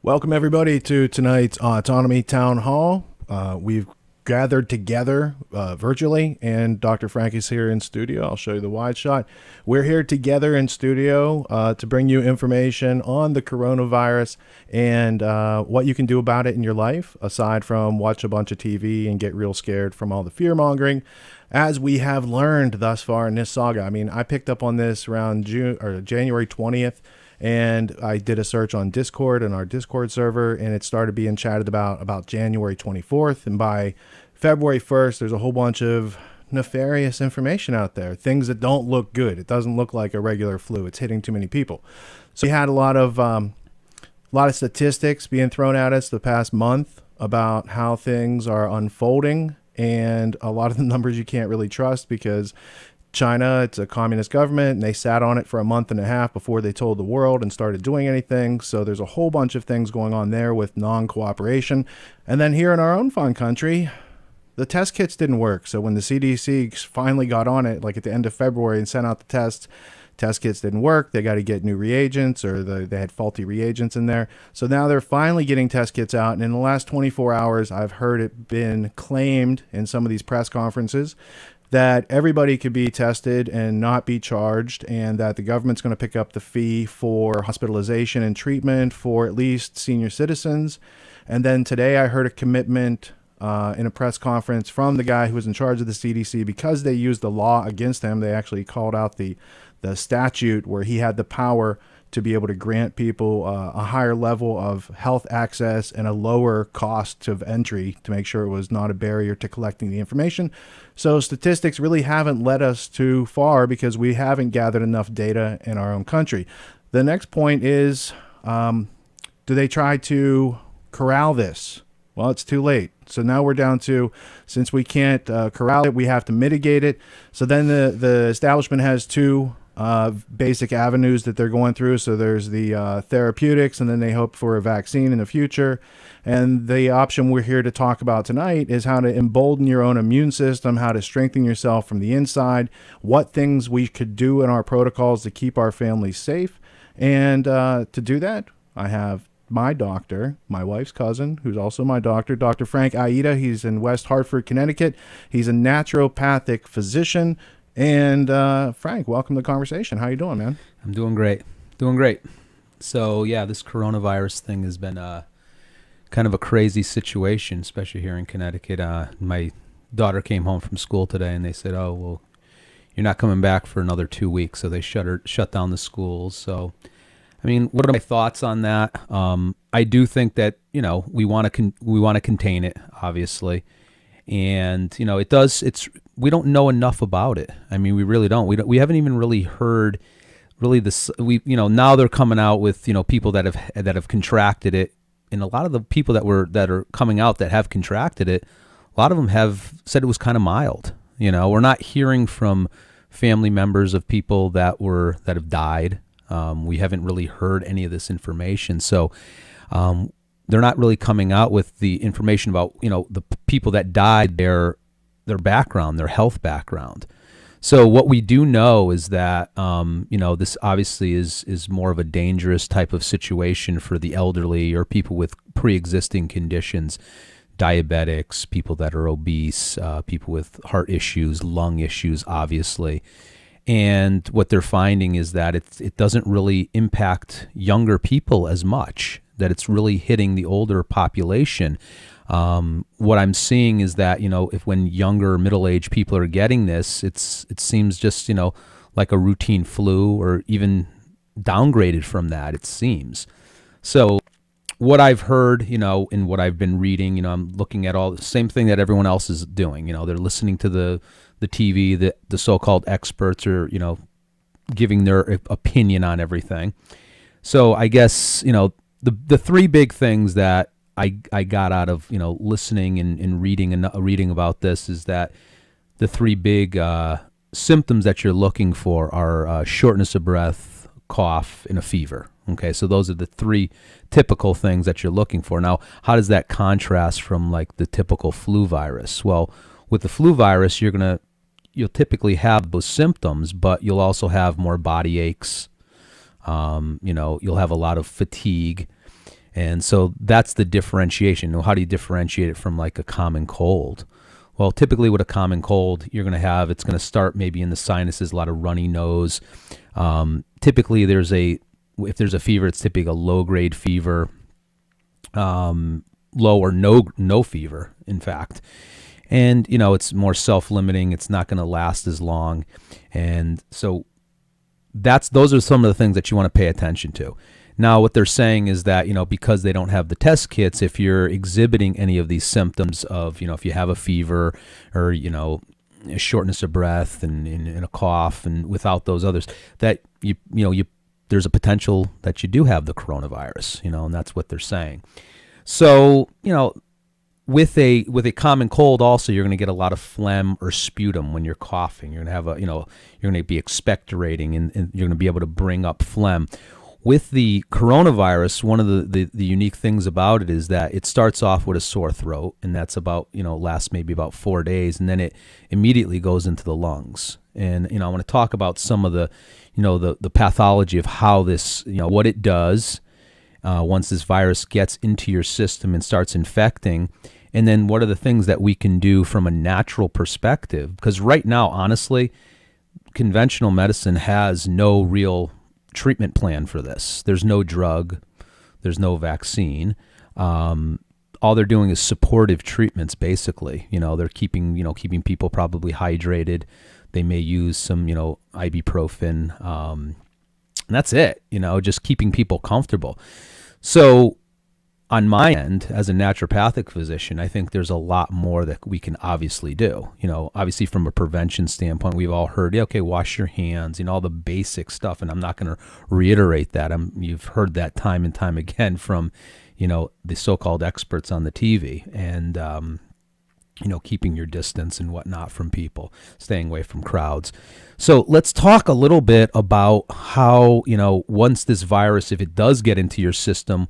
Welcome, everybody, to tonight's Autonomy Town Hall. We've gathered together virtually, and Dr. Frank is here in studio. I'll show you the wide shot. We're here together in studio to bring you information on the coronavirus and what you can do about it in your life, aside from watch a bunch of TV and get real scared from all the fear-mongering. As we have learned thus far in this saga, I mean, I picked up on this around January 20th. And I did a search on Discord and our Discord server, and it started being chatted about January 24th. And by February 1st, there's a whole bunch of nefarious information out there, things that don't look good. It doesn't look like a regular flu. It's hitting too many people. So we had a lot of statistics being thrown at us the past month about how things are unfolding, and a lot of the numbers you can't really trust because China, it's a communist government, and they sat on it for a month and a half before they told the world and started doing anything. So there's a whole bunch of things going on there with non-cooperation. And then here in our own fine country, the test kits didn't work. So when the CDC finally got on it, like at the end of February, and sent out the test kits didn't work. They got to get new reagents, or they had faulty reagents in there. So now they're finally getting test kits out. And in the last 24 hours, I've heard it been claimed in some of these press conferences that everybody could be tested and not be charged, and that the government's going to pick up the fee for hospitalization and treatment for at least senior citizens. And then today I heard a commitment in a press conference from the guy who was in charge of the CDC, because they used the law against him. They actually called out the statute where he had the power to be able to grant people a higher level of health access and a lower cost of entry to make sure it was not a barrier to collecting the information. So statistics really haven't led us too far because we haven't gathered enough data in our own country. The next point is, do they try to corral this? Well, it's too late. So now we're down to, since we can't corral it, we have to mitigate it. So then the establishment has two basic avenues that they're going through. So there's the therapeutics, and then they hope for a vaccine in the future. And the option we're here to talk about tonight is how to embolden your own immune system, how to strengthen yourself from the inside, what things we could do in our protocols to keep our families safe. And to do that, I have my doctor, my wife's cousin, who's also my doctor, Dr. Frank Aieta. He's in West Hartford, Connecticut. He's a naturopathic physician. And Frank, welcome to the conversation. How you doing, man? I'm doing great. So yeah, this coronavirus thing has been kind of a crazy situation, especially here in Connecticut. My daughter came home from school today, and they said, "Oh, well, you're not coming back for another 2 weeks." So they shut down the schools. So, I mean, what are my thoughts on that? I do think that we want to contain it, obviously, and we don't know enough about it. I mean, we really don't. We haven't even really heard this. Now they're coming out with people that have contracted it, and a lot of the people that are coming out that have contracted it, a lot of them have said it was kind of mild. We're not hearing from family members of people that have died. We haven't really heard any of this information, so they're not really coming out with the information about the people that died, their background, their health background. So what we do know is that this obviously is more of a dangerous type of situation for the elderly or people with pre-existing conditions, diabetics, people that are obese, people with heart issues, lung issues, obviously. And what they're finding is that it doesn't really impact younger people as much, that it's really hitting the older population. What I'm seeing is that, if when younger middle-aged people are getting this, it seems just, like a routine flu, or even downgraded from that, it seems. So what I've heard, and what I've been reading, I'm looking at all the same thing that everyone else is doing. They're listening to the TV, the so-called experts are, giving their opinion on everything. So I guess, the three big things that I got out of listening and reading about this is that the three big symptoms that you're looking for are shortness of breath, cough, and a fever. Okay, so those are the three typical things that you're looking for. Now, how does that contrast from like the typical flu virus? Well, with the flu virus, you'll typically have those symptoms, but you'll also have more body aches. You'll have a lot of fatigue. And so that's the differentiation. Now, how do you differentiate it from like a common cold? Well, typically with a common cold, you're going to have, it's going to start maybe in the sinuses, a lot of runny nose. Typically if there's a fever, it's typically a low-grade fever, low or no fever, in fact. And, it's more self-limiting. It's not going to last as long. And so those are some of the things that you want to pay attention to. Now, what they're saying is that, because they don't have the test kits, if you're exhibiting any of these symptoms of, if you have a fever or, a shortness of breath and a cough and without those others, that there's a potential that you do have the coronavirus, and that's what they're saying. So, with a common cold also, you're going to get a lot of phlegm or sputum when you're coughing. You're going to have you're going to be expectorating and you're going to be able to bring up phlegm. With the coronavirus, one of the unique things about it is that it starts off with a sore throat, and that's about, lasts maybe about 4 days, and then it immediately goes into the lungs. And, I want to talk about some of the, the pathology of how this, what it does once this virus gets into your system and starts infecting. And then what are the things that we can do from a natural perspective? Because right now, honestly, conventional medicine has no real treatment plan for this. There's no drug. There's no vaccine. All they're doing is supportive treatments, basically. They're keeping people probably hydrated. They may use some, ibuprofen. And that's it, just keeping people comfortable. So on my end, as a naturopathic physician, I think there's a lot more that we can obviously do. Obviously from a prevention standpoint, we've all heard, okay, wash your hands, all the basic stuff. And I'm not going to reiterate that. You've heard that time and time again from, the so-called experts on the TV and, keeping your distance and whatnot from people, staying away from crowds. So let's talk a little bit about how, once this virus, if it does get into your system,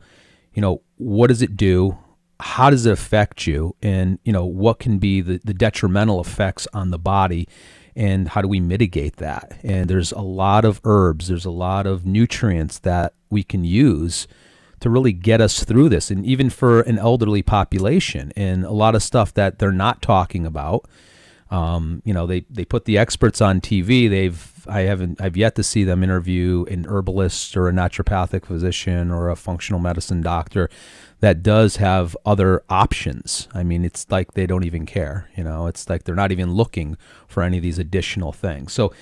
what does it do? How does it affect you? And, what can be the detrimental effects on the body? And how do we mitigate that? And there's a lot of herbs, there's a lot of nutrients that we can use to really get us through this. And even for an elderly population, and a lot of stuff that they're not talking about. They put the experts on TV. I've yet to see them interview an herbalist or a naturopathic physician or a functional medicine doctor that does have other options. I mean, it's like they don't even care. It's like they're not even looking for any of these additional things. So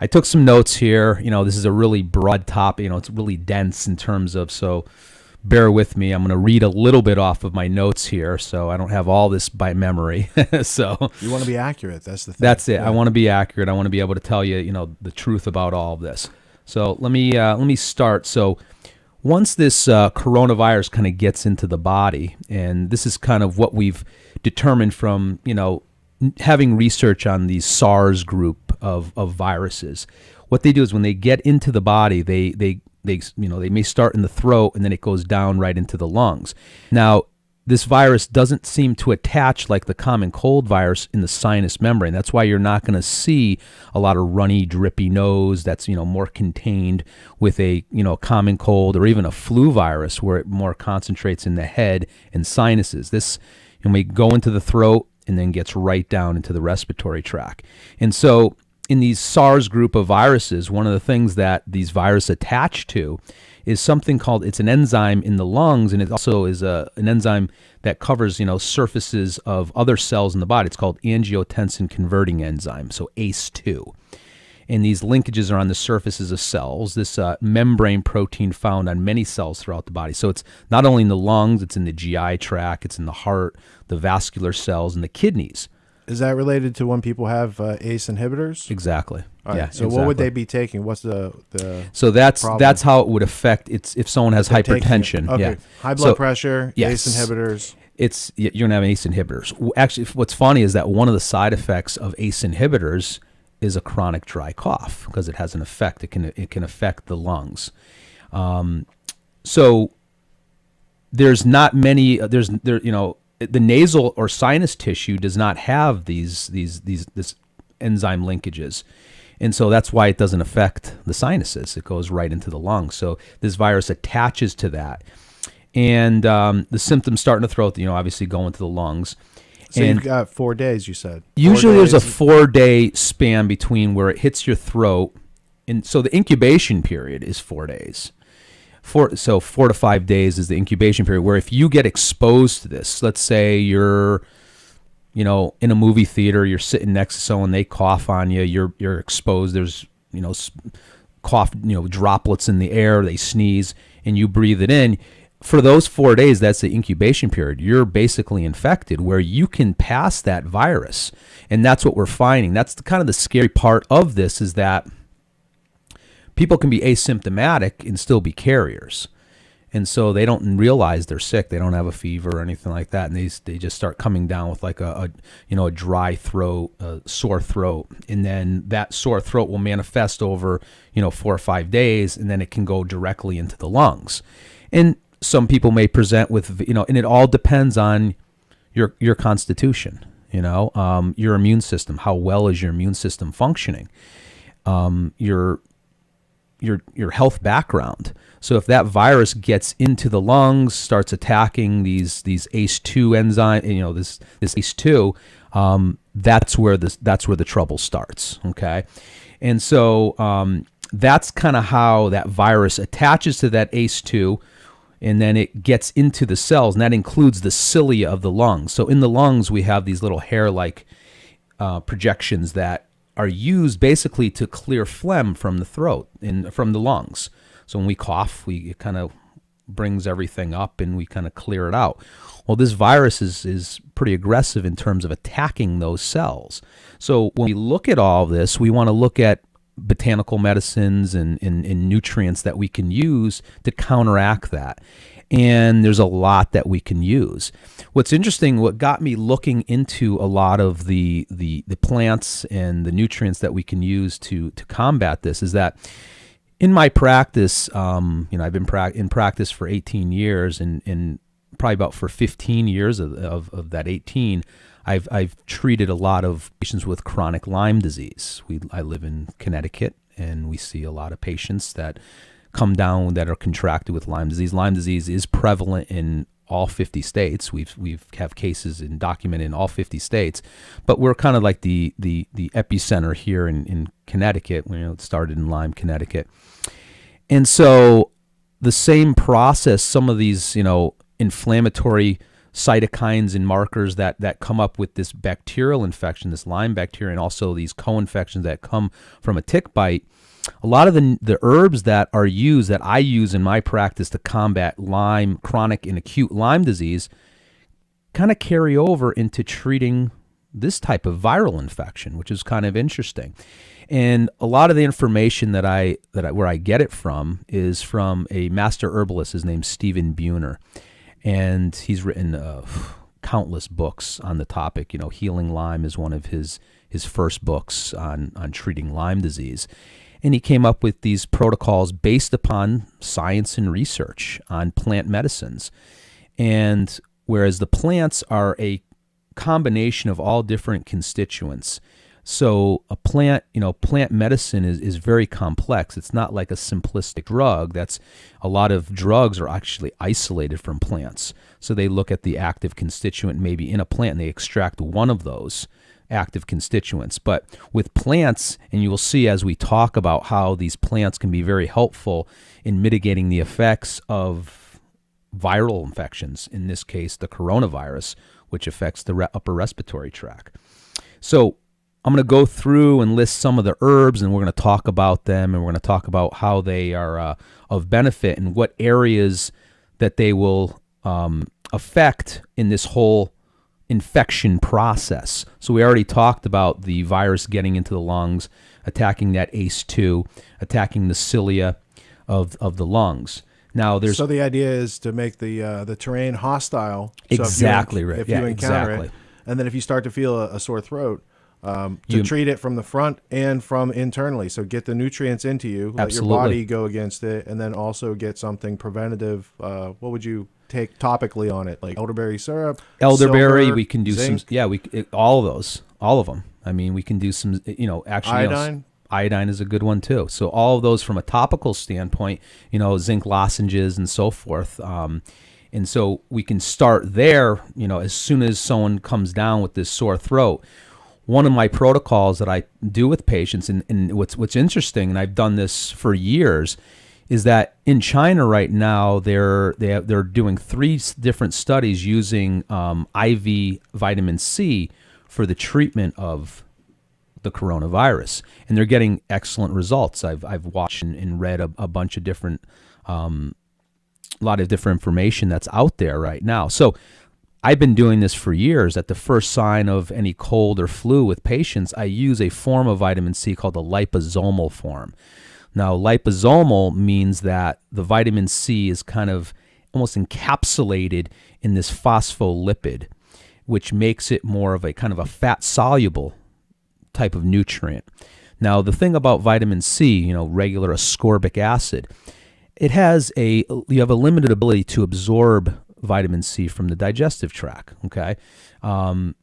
I took some notes here. This is a really broad topic. It's really dense in terms of, so bear with me. I'm going to read a little bit off of my notes here, so I don't have all this by memory. So you want to be accurate. That's the thing. That's it. Yeah. I want to be accurate. I want to be able to tell you, the truth about all of this. So let me start. So once this coronavirus kind of gets into the body, and this is kind of what we've determined from, having research on these SARS group of viruses. What they do is when they get into the body, they may start in the throat and then it goes down right into the lungs. Now, this virus doesn't seem to attach like the common cold virus in the sinus membrane. That's why you're not going to see a lot of runny, drippy nose that's, more contained with a, common cold or even a flu virus where it more concentrates in the head and sinuses. This may go into the throat and then gets right down into the respiratory tract. And so in these SARS group of viruses, one of the things that these viruses attach to is something called, it's an enzyme in the lungs, and it also is an enzyme that covers, surfaces of other cells in the body. It's called angiotensin converting enzyme, so ACE2. And these linkages are on the surfaces of cells, this membrane protein found on many cells throughout the body. So it's not only in the lungs, it's in the GI tract, it's in the heart, the vascular cells, and the kidneys. Is that related to when people have ACE inhibitors? Exactly. All right. Yeah. So exactly. what would they be taking? What's the So that's problem? That's how it would affect if someone has They're hypertension. Okay. Yeah. High blood pressure, yes. ACE inhibitors. You're going to have ACE inhibitors. Actually, what's funny is that one of the side effects of ACE inhibitors is a chronic dry cough because it has an effect. It can affect the lungs. So there's not many. The nasal or sinus tissue does not have this enzyme linkages. And so that's why it doesn't affect the sinuses. It goes right into the lungs. So this virus attaches to that. and the symptoms start in the throat, obviously go into the lungs. So and you've got 4 days, you said. Usually there's a 4-day span between where it hits your throat. And so the incubation period is 4 days. 4 to 5 days is the incubation period, where if you get exposed to this, let's say you're, in a movie theater, you're sitting next to someone, they cough on you, you're exposed, there's, cough, droplets in the air, they sneeze, and you breathe it in. For those 4 days, that's the incubation period. You're basically infected, where you can pass that virus. And that's what we're finding. That's kind of the scary part of this, is that people can be asymptomatic and still be carriers. And so they don't realize they're sick. They don't have a fever or anything like that. And they just start coming down with like a dry throat, a sore throat. And then that sore throat will manifest over, 4 or 5 days, and then it can go directly into the lungs. And some people may present with, and it all depends on your constitution, your immune system. How well is your immune system functioning? Your health background. So if that virus gets into the lungs, starts attacking these ACE2 enzyme, this ACE2, that's where the trouble starts. Okay, and so that's kind of how that virus attaches to that ACE2. And then it gets into the cells, and that includes the cilia of the lungs. So in the lungs, we have these little hair-like projections that are used basically to clear phlegm from the throat and from the lungs. So when we cough, it kind of brings everything up and we kind of clear it out. Well, this virus is pretty aggressive in terms of attacking those cells. So when we look at all of this, we want to look at botanical medicines and nutrients that we can use to counteract that. And there's a lot that we can use. What's interesting, what got me looking into a lot of the plants and the nutrients that we can use to combat this, is that in my practice, I've been in practice for 18 years, and probably about for 15 years of that 18, I've treated a lot of patients with chronic Lyme disease. I live in Connecticut, and we see a lot of patients that come down that are contracted with Lyme disease. Lyme disease is prevalent in all 50 states. We've have cases documented in all 50 states, but we're kind of like the epicenter here in Connecticut. It started in Lyme, Connecticut, and so the same process. Some of these inflammatory cytokines and markers that come up with this bacterial infection, this Lyme bacteria, and also these co-infections that come from a tick bite. A lot of the herbs that are used, that I use in my practice to combat Lyme, chronic and acute Lyme disease, kind of carry over into treating this type of viral infection, which is kind of interesting. And a lot of the information where I get it from is from a master herbalist. His name's Stephen Buhner. And he's written countless books on the topic. Healing Lyme is one of his first books on treating Lyme disease. And he came up with these protocols based upon science and research on plant medicines. And whereas the plants are a combination of all different constituents, so a plant medicine is very complex. It's not like a simplistic drug. A lot of drugs are actually isolated from plants. So they look at the active constituent maybe in a plant, and they extract one of those active constituents. But with plants, and you will see as we talk about how these plants can be very helpful in mitigating the effects of viral infections, in this case the coronavirus, which affects the upper respiratory tract. So I'm going to go through and list some of the herbs, and we're going to talk about them, and we're going to talk about how they are of benefit and what areas that they will affect in this whole infection process. So we already talked about the virus getting into the lungs, attacking that ACE2, attacking the cilia of the lungs. Now so the idea is to make the terrain hostile. Exactly so right. If you encounter it, and then if you start to feel a sore throat, to treat it from the front and from internally. So get the nutrients into you, let your body go against it, and then also get something preventative. What would you take topically on it? Like elderberry syrup? Elderberry, silver, we can do zinc? all of those, all of them. I mean, we can do some, actually. Iodine? Iodine is a good one too. So all of those from a topical standpoint, zinc lozenges and so forth. And so we can start there, as soon as someone comes down with this sore throat. One of my protocols that I do with patients, and what's interesting, and I've done this for years, is that in China right now they're doing 3 different studies using IV vitamin C for the treatment of the coronavirus, and they're getting excellent results. I've watched and read a bunch of different, lot of different information that's out there right now. So I've been doing this for years. At the first sign of any cold or flu with patients, I use a form of vitamin C called the liposomal form. Now, liposomal means that the vitamin C is kind of almost encapsulated in this phospholipid, which makes it more of a kind of a fat-soluble type of nutrient. Now, the thing about vitamin C, regular ascorbic acid, you have a limited ability to absorb vitamin C from the digestive tract, okay? The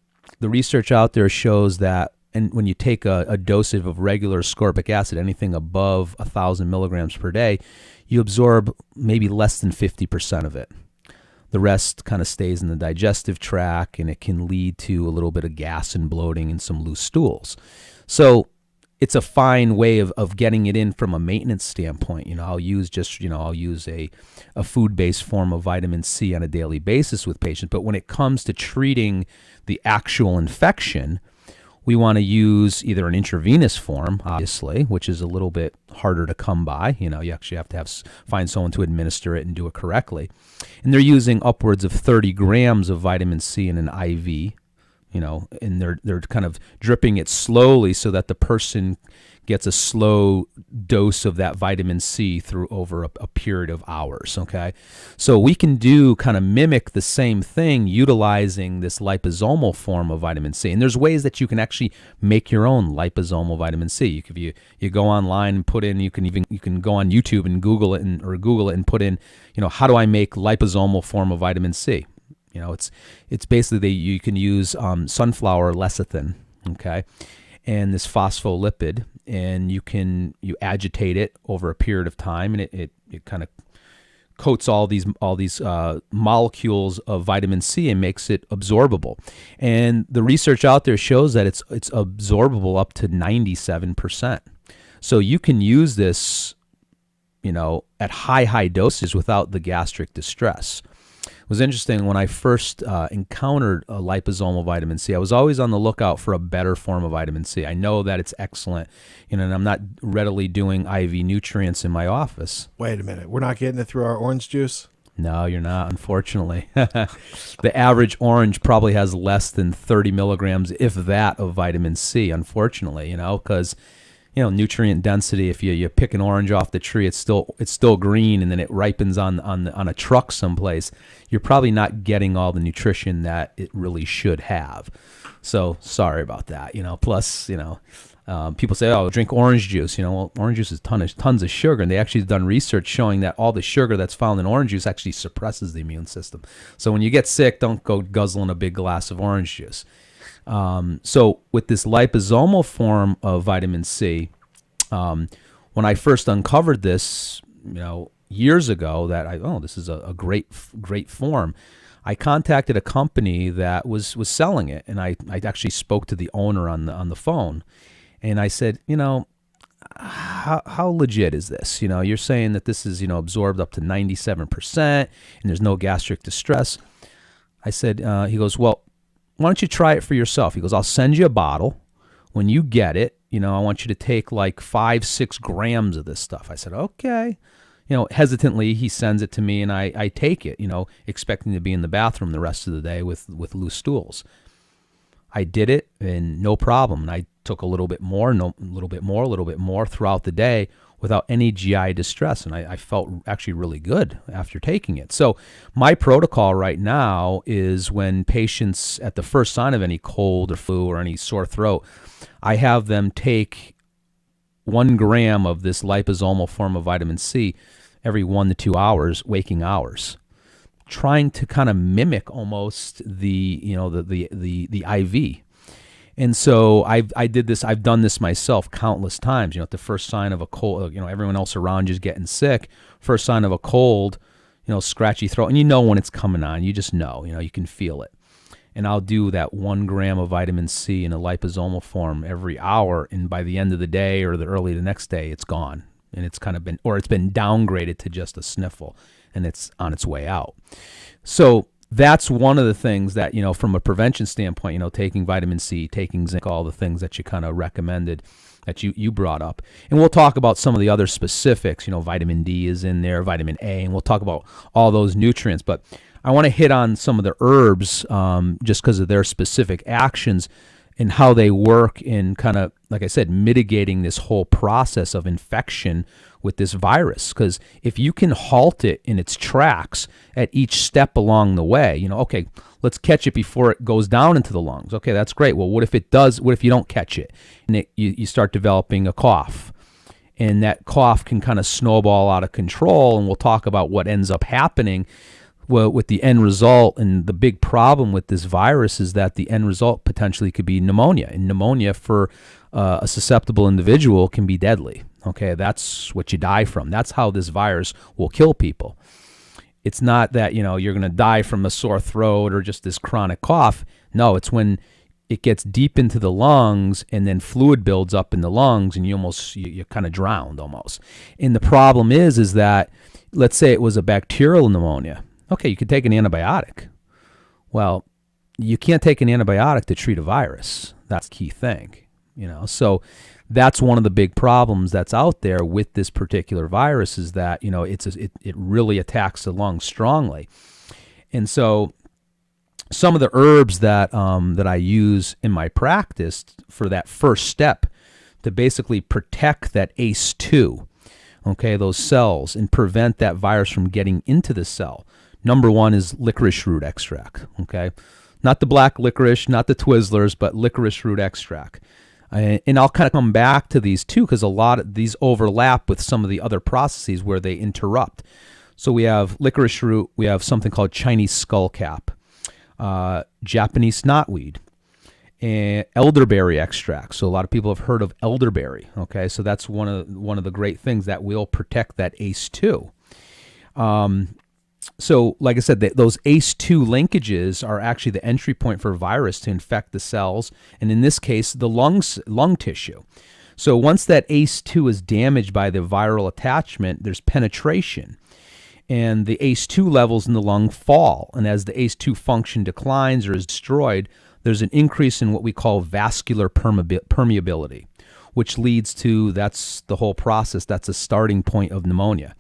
research out there shows that when you take a dosage of regular ascorbic acid, anything above 1,000 milligrams per day, you absorb maybe less than 50% of it. The rest kind of stays in the digestive tract, and it can lead to a little bit of gas and bloating and some loose stools. So it's a fine way of getting it in from a maintenance standpoint. I'll use a food-based form of vitamin C on a daily basis with patients. But when it comes to treating the actual infection, we want to use either an intravenous form, obviously, which is a little bit harder to come by. You actually have to find someone to administer it and do it correctly. And they're using upwards of 30 grams of vitamin C in an IV. And they're kind of dripping it slowly so that the person gets a slow dose of that vitamin C through over a period of hours, okay? So we can kind of mimic the same thing utilizing this liposomal form of vitamin C. And there's ways that you can actually make your own liposomal vitamin C. You go online and put in, you can go on YouTube and Google it and put in, how do I make liposomal form of vitamin C? It's basically you can use sunflower lecithin, okay, and this phospholipid, and you agitate it over a period of time, and it kind of coats all these molecules of vitamin C and makes it absorbable. And the research out there shows that it's absorbable up to 97%. So you can use this, at high doses without the gastric distress. It was interesting when I first encountered a liposomal vitamin C. I was always on the lookout for a better form of vitamin C. I know that it's excellent, and I'm not readily doing IV nutrients in my office. Wait a minute. We're not getting it through our orange juice? No, you're not, unfortunately. The average orange probably has less than 30 milligrams, if that, of vitamin C, unfortunately, because nutrient density, if you pick an orange off the tree, it's still green, and then it ripens on a truck someplace, you're probably not getting all the nutrition that it really should have. So sorry about that. Plus, people say, oh, drink orange juice. Well, orange juice is tons of sugar, and they actually have done research showing that all the sugar that's found in orange juice actually suppresses the immune system. So when you get sick, don't go guzzling a big glass of orange juice. So with this liposomal form of vitamin C, when I first uncovered this, years ago, that this is a great form, I contacted a company that was selling it, and I actually spoke to the owner on the phone, and I said, how legit is this? You're saying that this is, absorbed up to 97%, and there's no gastric distress. I said, he goes, well, why don't you try it for yourself? He goes, I'll send you a bottle. When you get it, I want you to take like 5-6 grams of this stuff. I said, okay. Hesitantly, he sends it to me, and I take it, expecting to be in the bathroom the rest of the day with loose stools. I did it, and no problem. And I took a little bit more throughout the day without any GI distress, and I felt actually really good after taking it. So my protocol right now is when patients, at the first sign of any cold or flu or any sore throat, I have them take 1 gram of this liposomal form of vitamin C every 1 to 2 hours, waking hours, trying to kind of mimic almost the IV. And so I've done this myself countless times. At the first sign of a cold, everyone else around you is getting sick. First sign of a cold, scratchy throat, and you know when it's coming on. You just know, you can feel it. And I'll do that 1 gram of vitamin C in a liposomal form every hour, and by the end of the day or the early the next day, it's gone. And it's kind of been, or it's been downgraded to just a sniffle, and it's on its way out. So that's one of the things that, from a prevention standpoint, taking vitamin C, taking zinc, all the things that you kind of recommended that you brought up. And we'll talk about some of the other specifics. Vitamin D is in there, vitamin A, and we'll talk about all those nutrients. But I want to hit on some of the herbs just because of their specific actions and how they work in kind of, like I said, mitigating this whole process of infection with this virus. Because if you can halt it in its tracks at each step along the way, okay, let's catch it before it goes down into the lungs. Okay, that's great. Well, what if it does? What if you don't catch it and you start developing a cough? And that cough can kind of snowball out of control, and we'll talk about what ends up happening. Well, with the end result, and the big problem with this virus is that the end result potentially could be pneumonia. And pneumonia for a susceptible individual can be deadly. Okay, that's what you die from. That's how this virus will kill people. It's not that, you're going to die from a sore throat or just this chronic cough. No, it's when it gets deep into the lungs and then fluid builds up in the lungs and you're kind of drowned almost. And the problem is that, let's say it was a bacterial pneumonia. Okay, you could take an antibiotic. Well, you can't take an antibiotic to treat a virus. That's the key thing, So that's one of the big problems that's out there with this particular virus is that, it really attacks the lungs strongly. And so some of the herbs that I use in my practice for that first step to basically protect that ACE2, okay, those cells, and prevent that virus from getting into the cell. Number one is licorice root extract, okay? Not the black licorice, not the Twizzlers, but licorice root extract. And I'll kind of come back to these too because a lot of these overlap with some of the other processes where they interrupt. So we have licorice root, we have something called Chinese skullcap, Japanese knotweed, and elderberry extract. So a lot of people have heard of elderberry, okay? So that's one of the great things that will protect that ACE2. So, like I said, those ACE2 linkages are actually the entry point for a virus to infect the cells, and in this case, the lung tissue. So once that ACE2 is damaged by the viral attachment, there's penetration, and the ACE2 levels in the lung fall. And as the ACE2 function declines or is destroyed, there's an increase in what we call vascular permeability, which leads to, that's the whole process, that's a starting point of pneumonia.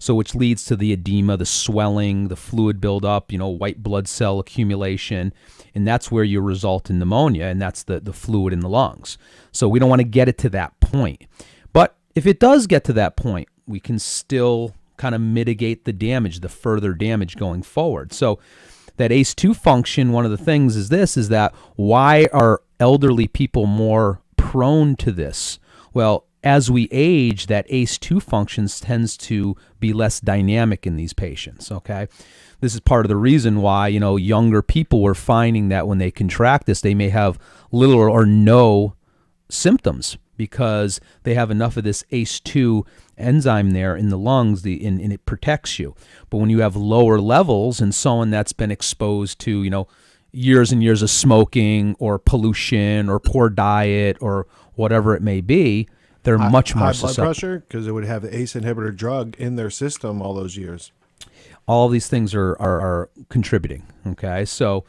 So which leads to the edema, the swelling, the fluid buildup, white blood cell accumulation, and that's where you result in pneumonia, and that's the fluid in the lungs. So we don't want to get it to that point. But if it does get to that point, we can still kind of mitigate the damage, the further damage going forward. So that ACE2 function, one of the things is that why are elderly people more prone to this? Well, as we age, that ACE2 functions tends to be less dynamic in these patients, okay? This is part of the reason why, younger people were finding that when they contract this, they may have little or no symptoms because they have enough of this ACE2 enzyme there in the lungs, and it protects you. But when you have lower levels and someone that's been exposed to, years and years of smoking or pollution or poor diet or whatever it may be, they're much more susceptible. High blood pressure because it would have the ACE inhibitor drug in their system all those years. All of these things are contributing. Okay, so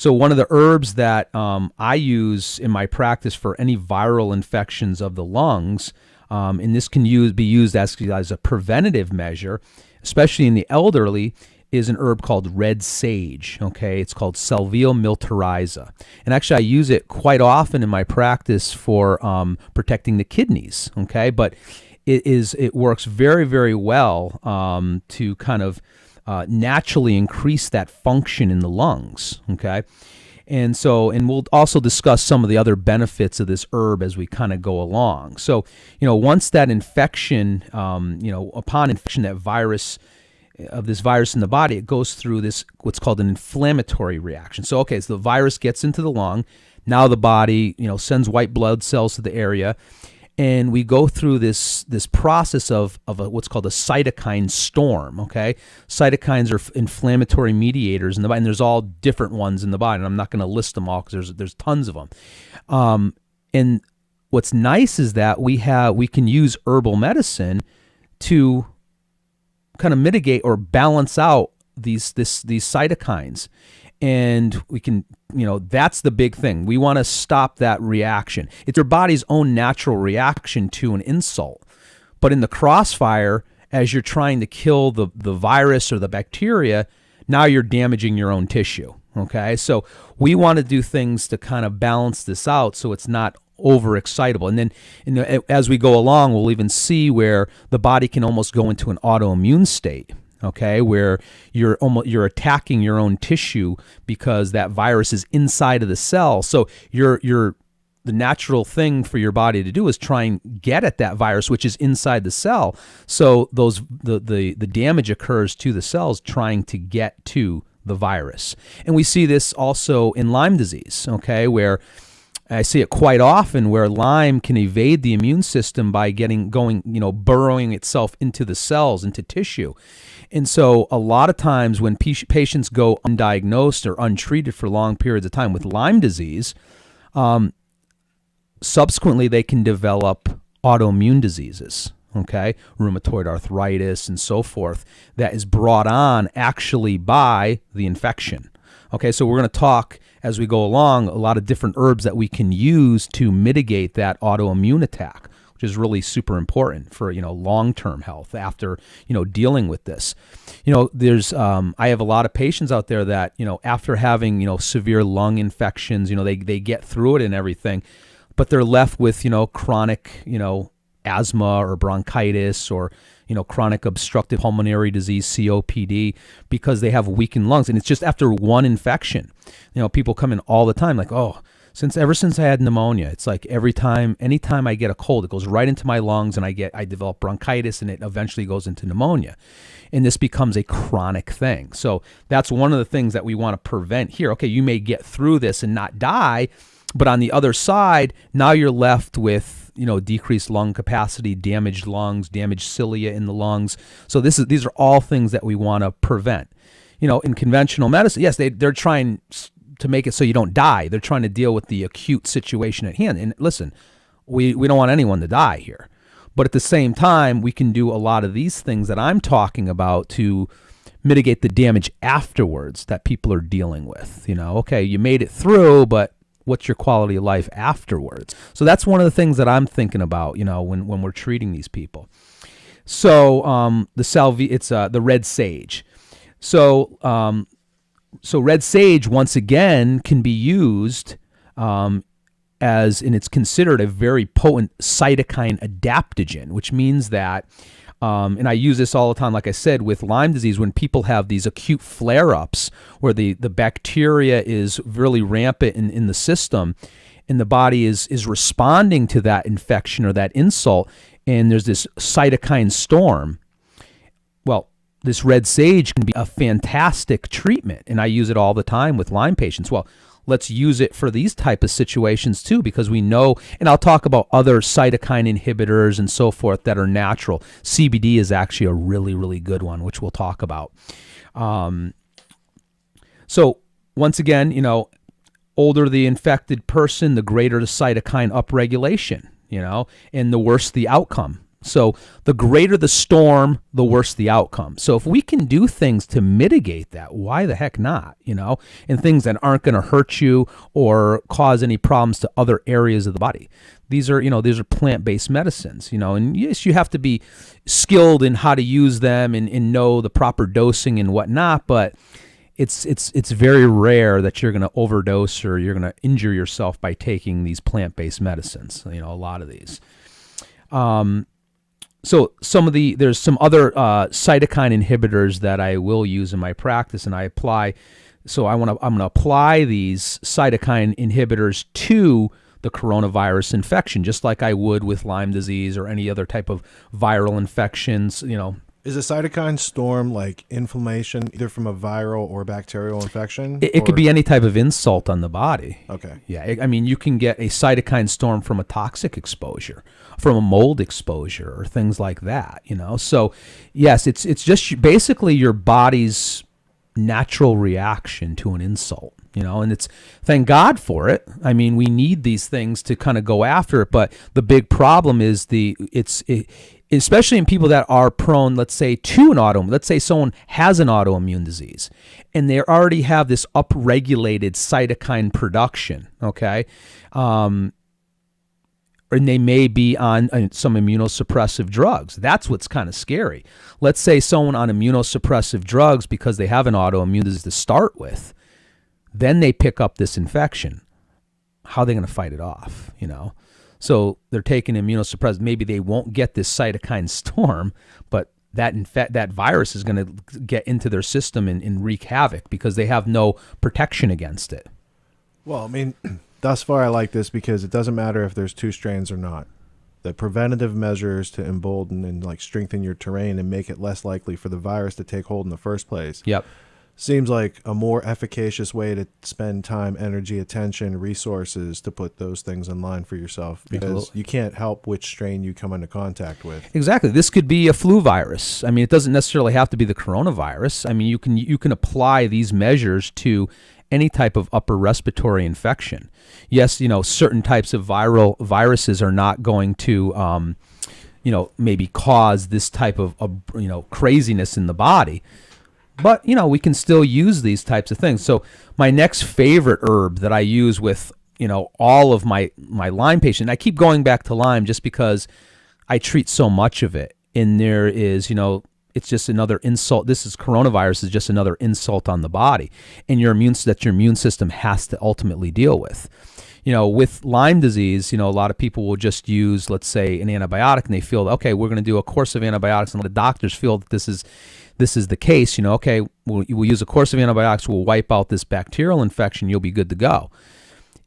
one of the herbs that I use in my practice for any viral infections of the lungs, and this can be used as a preventative measure, especially in the elderly, is an herb called red sage. Okay, it's called Salvia militariza, and actually I use it quite often in my practice for protecting the kidneys. Okay, but it works very, very well to kind of naturally increase that function in the lungs. Okay, and we'll also discuss some of the other benefits of this herb as we kind of go along. So once that infection, upon infection, that this virus in the body, it goes through this what's called an inflammatory reaction. So the virus gets into the lung. Now the body, sends white blood cells to the area, and we go through this process of what's called a cytokine storm. Okay, cytokines are inflammatory mediators in the body, and there's all different ones in the body, and I'm not going to list them all because there's tons of them. And what's nice is that we can use herbal medicine to kind of mitigate or balance out these cytokines. And we can, that's the big thing. We want to stop that reaction. It's your body's own natural reaction to an insult. But in the crossfire, as you're trying to kill the virus or the bacteria, now you're damaging your own tissue. Okay, so we want to do things to kind of balance this out so it's not overexcitable. And then as we go along, we'll even see where the body can almost go into an autoimmune state. Okay, where you're attacking your own tissue because that virus is inside of the cell. So the natural thing for your body to do is try and get at that virus, which is inside the cell. So the damage occurs to the cells trying to get to the virus. And we see this also in Lyme disease, okay, where I see it quite often where Lyme can evade the immune system by burrowing itself into the cells, into tissue. And so a lot of times when patients go undiagnosed or untreated for long periods of time with Lyme disease, subsequently they can develop autoimmune diseases, okay, rheumatoid arthritis and so forth, that is brought on actually by the infection. Okay, so we're going to talk as we go along a lot of different herbs that we can use to mitigate that autoimmune attack, which is really super important for long-term health after dealing with this. There's I have a lot of patients out there that after having severe lung infections, they get through it and everything, but they're left with chronic asthma or bronchitis or chronic obstructive pulmonary disease, COPD, because they have weakened lungs. And it's just after one infection. People come in all the time like, oh, ever since I had pneumonia, it's like anytime I get a cold, it goes right into my lungs and I develop bronchitis and it eventually goes into pneumonia. And this becomes a chronic thing. So that's one of the things that we want to prevent here. Okay, you may get through this and not die, but on the other side, now you're left with decreased lung capacity, damaged lungs, damaged cilia in the lungs. So these are all things that we want to prevent. In conventional medicine, yes, they're trying to make it so you don't die. They're trying to deal with the acute situation at hand. And listen, we don't want anyone to die here. But at the same time, we can do a lot of these things that I'm talking about to mitigate the damage afterwards that people are dealing with. Okay, you made it through, but what's your quality of life afterwards? So that's one of the things that I'm thinking about, when we're treating these people. So the red sage. So red sage, once again, can be used and it's considered a very potent cytokine adaptogen, which means that, and I use this all the time, like I said, with Lyme disease, when people have these acute flare-ups where the bacteria is really rampant in the system and the body is responding to that infection or that insult, and there's this cytokine storm. Well, this red sage can be a fantastic treatment, and I use it all the time with Lyme patients. Well, let's use it for these type of situations too, because we know, and I'll talk about other cytokine inhibitors and so forth that are natural. CBD is actually a really, really good one, which we'll talk about. So once again, older the infected person, the greater the cytokine upregulation, and the worse the outcome. So the greater the storm, the worse the outcome. So if we can do things to mitigate that, why the heck not, and things that aren't going to hurt you or cause any problems to other areas of the body. These are plant-based medicines, and yes, you have to be skilled in how to use them and know the proper dosing and whatnot, but it's very rare that you're going to overdose or you're going to injure yourself by taking these plant-based medicines, a lot of these. So there's some other cytokine inhibitors that I will use in my practice, and I apply. So I'm going to apply these cytokine inhibitors to the coronavirus infection, just like I would with Lyme disease or any other type of viral infections. Is a cytokine storm like inflammation, either from a viral or bacterial infection? It could be any type of insult on the body. Okay. Yeah, I mean, you can get a cytokine storm from a toxic exposure, from a mold exposure, or things like that. So yes, it's just basically your body's natural reaction to an insult. And it's, thank God for it. I mean, we need these things to kind of go after it, but the big problem is especially in people that are prone, let's say, to an autoimmune. Let's say someone has an autoimmune disease and they already have this upregulated cytokine production, okay? And they may be on some immunosuppressive drugs. That's what's kind of scary. Let's say someone on immunosuppressive drugs because they have an autoimmune disease to start with, then they pick up this infection. How are they going to fight it off, So they're taking immunosuppressants. Maybe they won't get this cytokine storm, but that virus is going to get into their system and wreak havoc because they have no protection against it. Well, I mean, thus far I like this because it doesn't matter if there's two strains or not. The preventative measures to embolden and like strengthen your terrain and make it less likely for the virus to take hold in the first place. Yep. Seems like a more efficacious way to spend time, energy, attention, resources to put those things in line for yourself because you can't help which strain you come into contact with. Exactly. This could be a flu virus. I mean, it doesn't necessarily have to be the coronavirus. I mean, you can apply these measures to any type of upper respiratory infection. Yes, certain types of viruses are not going to, maybe cause this type of craziness in the body. But, we can still use these types of things. So my next favorite herb that I use with, all of my Lyme patients, I keep going back to Lyme just because I treat so much of it. And there is, it's just another insult. Coronavirus is just another insult on the body. And your immune system has to ultimately deal with. With Lyme disease, a lot of people will just use, let's say, an antibiotic and they feel, okay, we're going to do a course of antibiotics and the doctors feel that this is the case, okay, we'll use a course of antibiotics, we'll wipe out this bacterial infection, you'll be good to go.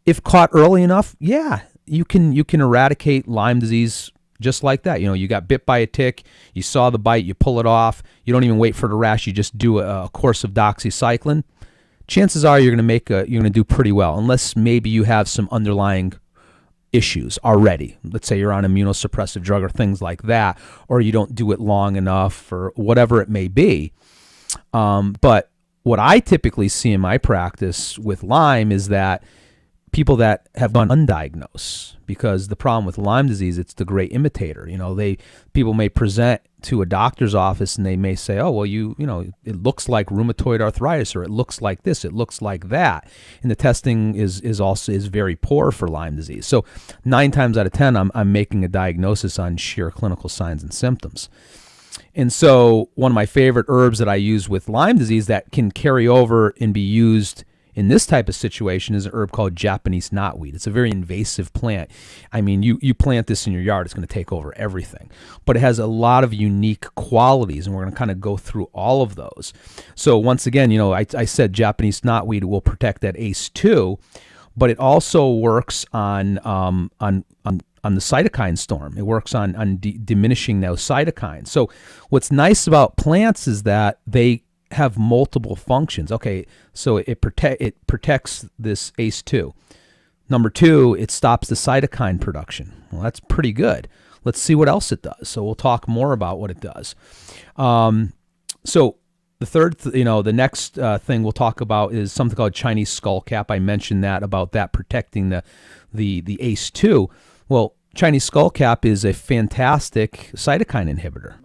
If caught early enough, yeah, you can eradicate Lyme disease just like that. You got bit by a tick, you saw the bite, you pull it off, you don't even wait for the rash, you just do a course of doxycycline. Chances are you're going to do pretty well, unless maybe you have some underlying issues already. Let's say you're on immunosuppressive drug or things like that, or you don't do it long enough or whatever it may be. But what I typically see in my practice with Lyme is that people that have gone undiagnosed, because the problem with Lyme disease, it's the great imitator. People may present to a doctor's office and they may say, oh, well, it looks like rheumatoid arthritis, or it looks like this, it looks like that. And the testing is very poor for Lyme disease. So 9 times out of 10, I'm making a diagnosis on sheer clinical signs and symptoms. And so one of my favorite herbs that I use with Lyme disease that can carry over and be used in this type of situation is an herb called Japanese knotweed. It's a very invasive plant. I mean, you plant this in your yard, it's going to take over everything. But it has a lot of unique qualities, and we're going to kind of go through all of those. So once again, I said Japanese knotweed will protect that ACE2, but it also works on the cytokine storm. It works on diminishing those cytokines. So what's nice about plants is that they have multiple functions. Okay, so it protects this ACE2. Number 2, it stops the cytokine production. Well, that's pretty good. Let's see what else it does. So we'll talk more about what it does. So the third, the next thing we'll talk about is something called Chinese skullcap. I mentioned that about that protecting the ACE2. Well, Chinese skullcap is a fantastic cytokine inhibitor.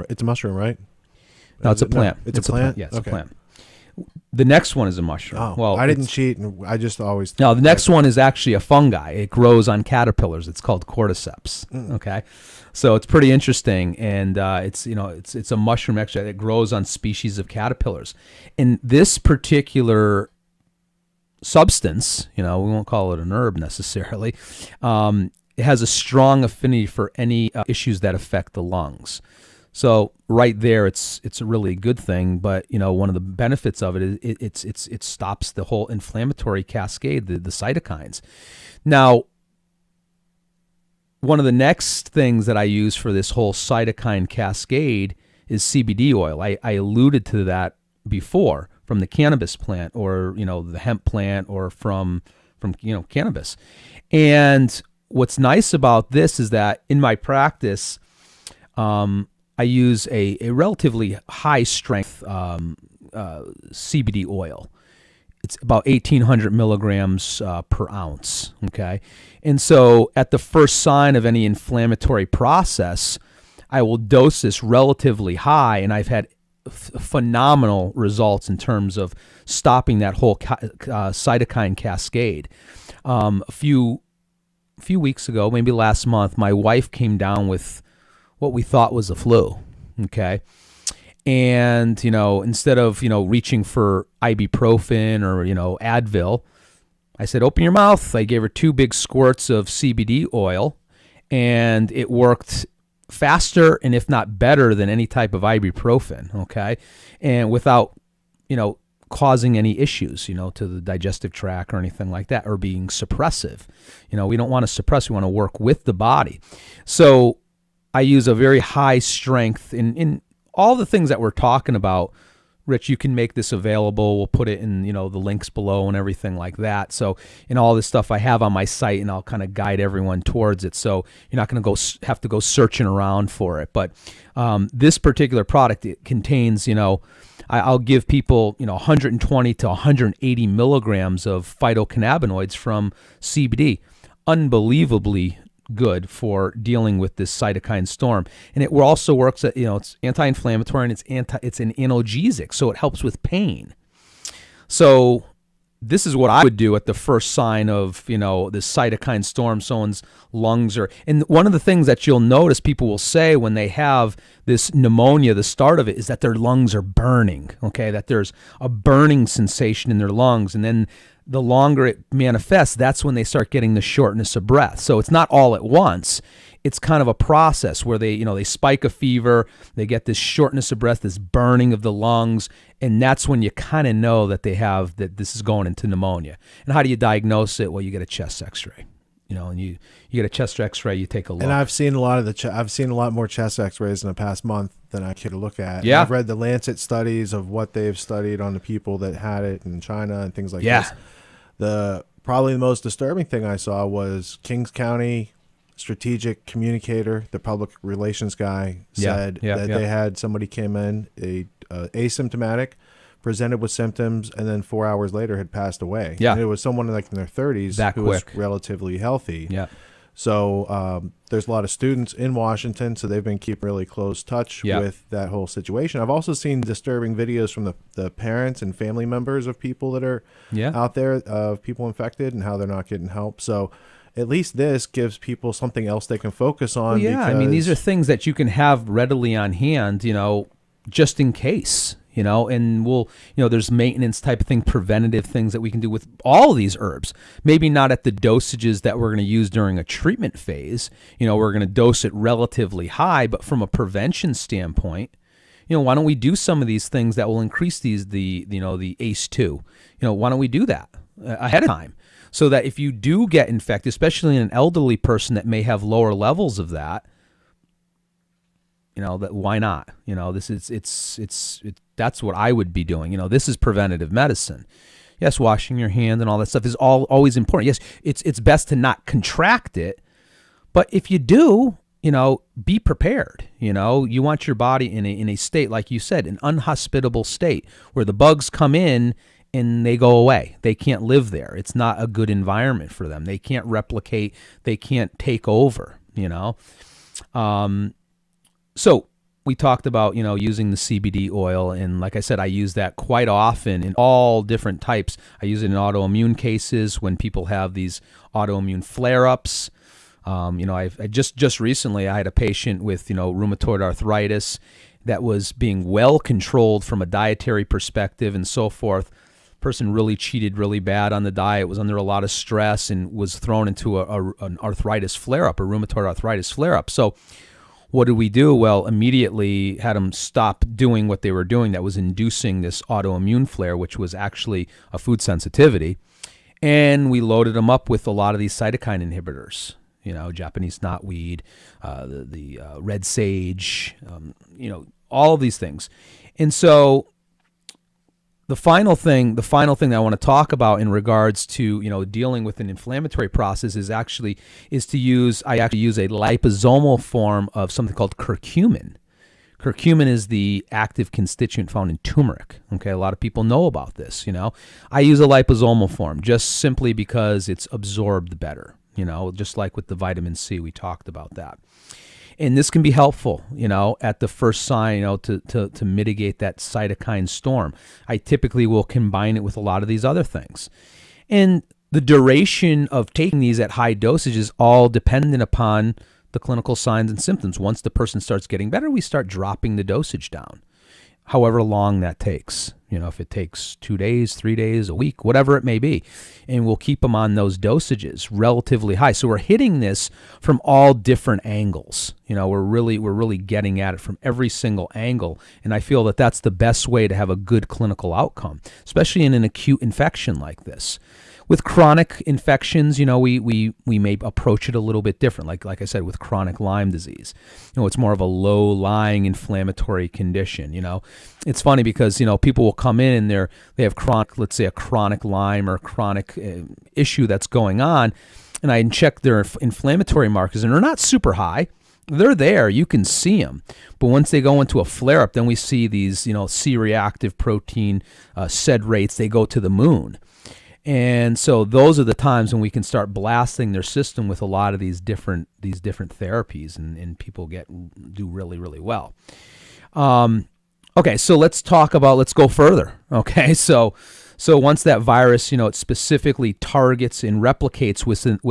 It's a mushroom, right? No, it's a plant. It's a plant? Yeah, it's a plant. The next one is a mushroom. Oh, well, I didn't cheat, and I just always... No, the next one is actually a fungi. It grows on caterpillars. It's called Cordyceps. Okay, so it's pretty interesting, and it's a mushroom extract that grows on species of caterpillars. And this particular substance, we won't call it an herb necessarily, it has a strong affinity for any issues that affect the lungs. So right there, it's a really good thing. But one of the benefits of it is it stops the whole inflammatory cascade, the cytokines. Now, one of the next things that I use for this whole cytokine cascade is CBD oil. I alluded to that before, from the cannabis plant, or the hemp plant, or from cannabis. And what's nice about this is that in my practice, I use a relatively high strength CBD oil. It's about 1,800 milligrams per ounce. Okay, and so at the first sign of any inflammatory process, I will dose this relatively high, and I've had phenomenal results in terms of stopping that whole cytokine cascade. A few weeks ago, maybe last month, my wife came down with what we thought was the flu. Okay. And, instead of, reaching for ibuprofen or, Advil, I said, open your mouth. I gave her 2 big squirts of CBD oil, and it worked faster and if not better than any type of ibuprofen. Okay. And without, causing any issues, to the digestive tract or anything like that, or being suppressive. We don't want to suppress. We want to work with the body. So I use a very high strength in all the things that we're talking about. Rich, you can make this available. We'll put it in, the links below and everything like that. So, in all this stuff I have on my site, and I'll kind of guide everyone towards it. So you're not going to have to go searching around for it. But this particular product, it contains, I'll give people, 120 to 180 milligrams of phytocannabinoids from CBD. Unbelievably good for dealing with this cytokine storm. And it also works at, it's anti-inflammatory, and it's an analgesic, so it helps with pain. So this is what I would do at the first sign of, this cytokine storm. Someone's lungs are, and one of the things that you'll notice people will say when they have this pneumonia, the start of it, is that their lungs are burning, okay, that there's a burning sensation in their lungs. And then the longer it manifests, that's when they start getting the shortness of breath. So it's not all at once. It's kind of a process where they spike a fever, they get this shortness of breath, this burning of the lungs, and that's when you kind of know that that this is going into pneumonia. And how do you diagnose it? Well, you get a chest X-ray. And you get a chest X-ray, you take a look. And I've seen a lot more chest X-rays in the past month than I could look at. Yeah, I've read the Lancet studies of what they've studied on the people that had it in China and things like this. Probably the most disturbing thing I saw was Kings County strategic communicator, the public relations guy, said that they had somebody came in, asymptomatic, presented with symptoms, and then 4 hours later had passed away. Yeah. And it was someone like in their 30s who was relatively healthy. Yeah. So there's a lot of students in Washington, so they've been keeping really close touch with that whole situation. I've also seen disturbing videos from the parents and family members of people that are out there, of people infected, and how they're not getting help. So at least this gives people something else they can focus on. Well, I mean, these are things that you can have readily on hand, just in case. And there's maintenance type of thing, preventative things that we can do with all of these herbs. Maybe not at the dosages that we're going to use during a treatment phase. We're going to dose it relatively high, but from a prevention standpoint, why don't we do some of these things that will increase the ACE2? Why don't we do that ahead of time? So that if you do get infected, especially in an elderly person that may have lower levels of that, that why not? That's what I would be doing. This is preventative medicine. Yes, washing your hand and all that stuff is always important. Yes, it's best to not contract it, but if you do, be prepared. You want your body in a state, like you said, an unhospitable state where the bugs come in and they go away. They can't live there. It's not a good environment for them. They can't replicate. They can't take over. So we talked about, using the CBD oil. And like I said, I use that quite often in all different types. I use it in autoimmune cases when people have these autoimmune flare-ups. I just recently, I had a patient with, rheumatoid arthritis that was being well controlled from a dietary perspective and so forth. Person really cheated really bad on the diet, was under a lot of stress, and was thrown into an arthritis flare-up, a rheumatoid arthritis flare-up. So what did we do? Well, immediately had them stop doing what they were doing that was inducing this autoimmune flare, which was actually a food sensitivity. And we loaded them up with a lot of these cytokine inhibitors, Japanese knotweed, the red sage, all of these things. And so the final thing that I want to talk about in regards to, dealing with an inflammatory process is I actually use a liposomal form of something called curcumin. Curcumin is the active constituent found in turmeric. Okay, a lot of people know about this. I use a liposomal form just simply because it's absorbed better. Just like with the vitamin C, we talked about that. And this can be helpful, at the first sign, to mitigate that cytokine storm. I typically will combine it with a lot of these other things. And the duration of taking these at high dosage is all dependent upon the clinical signs and symptoms. Once the person starts getting better, we start dropping the dosage down, however long that takes. If it takes 2 days, 3 days, a week, whatever it may be, and we'll keep them on those dosages relatively high. So we're hitting this from all different angles. We're really getting at it from every single angle, and I feel that that's the best way to have a good clinical outcome, especially in an acute infection like this. With chronic infections, we may approach it a little bit different. Like I said, with chronic Lyme disease, it's more of a low-lying inflammatory condition. It's funny because people will come in and they have chronic, let's say a chronic Lyme or chronic issue that's going on, and I check their inflammatory markers, and they're not super high. They're there, you can see them, but once they go into a flare-up, then we see these C-reactive protein SED rates. They go to the moon. And so those are the times when we can start blasting their system with a lot of these different therapies, and people do really, really well. Okay, so let's go further. Okay, so once that virus, it specifically targets and replicates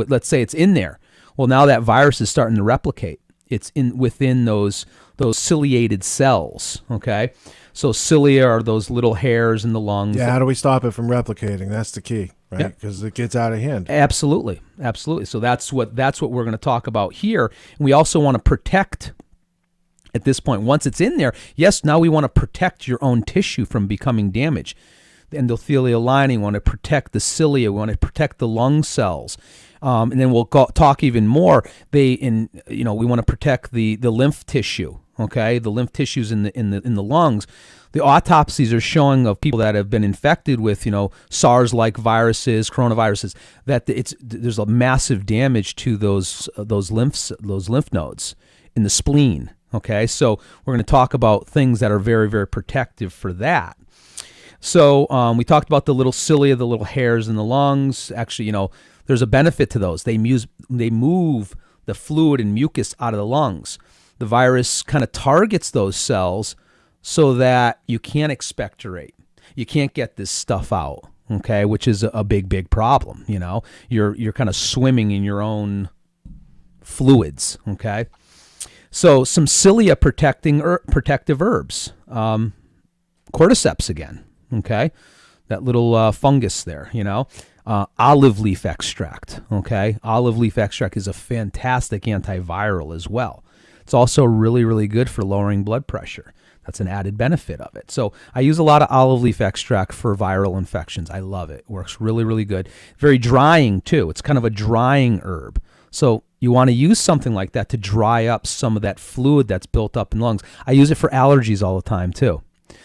let's say it's in there. Well, now that virus is starting to replicate. It's within those ciliated cells. Okay. So cilia are those little hairs in the lungs. Yeah, how do we stop it from replicating? That's the key, right? Because it gets out of hand. Absolutely. So that's what we're going to talk about here. And we also want to protect, at this point, once it's in there, yes, now we want to protect your own tissue from becoming damaged. The endothelial lining, we want to protect the cilia, we want to protect the lung cells. And then we'll talk even more. We want to protect the lymph tissue. Okay, the lymph tissues in the lungs. The autopsies are showing of people that have been infected with SARS-like viruses, coronaviruses, that there's a massive damage to those lymph nodes in the spleen. Okay, so we're going to talk about things that are very, very protective for that. So we talked about the little cilia, the little hairs in the lungs. Actually, there's a benefit to those. They move the fluid and mucus out of the lungs. The virus kind of targets those cells so that you can't expectorate. You can't get this stuff out, okay, which is a big, big problem. You're kind of swimming in your own fluids, okay? So some cilia protective herbs. Cordyceps again, okay? That little fungus there, olive leaf extract, okay? Olive leaf extract is a fantastic antiviral as well. It's also really, really good for lowering blood pressure. That's an added benefit of it. So I use a lot of olive leaf extract for viral infections. I love it. It works really, really good. Very drying too. It's kind of a drying herb. So you want to use something like that to dry up some of that fluid that's built up in lungs. I use it for allergies all the time too.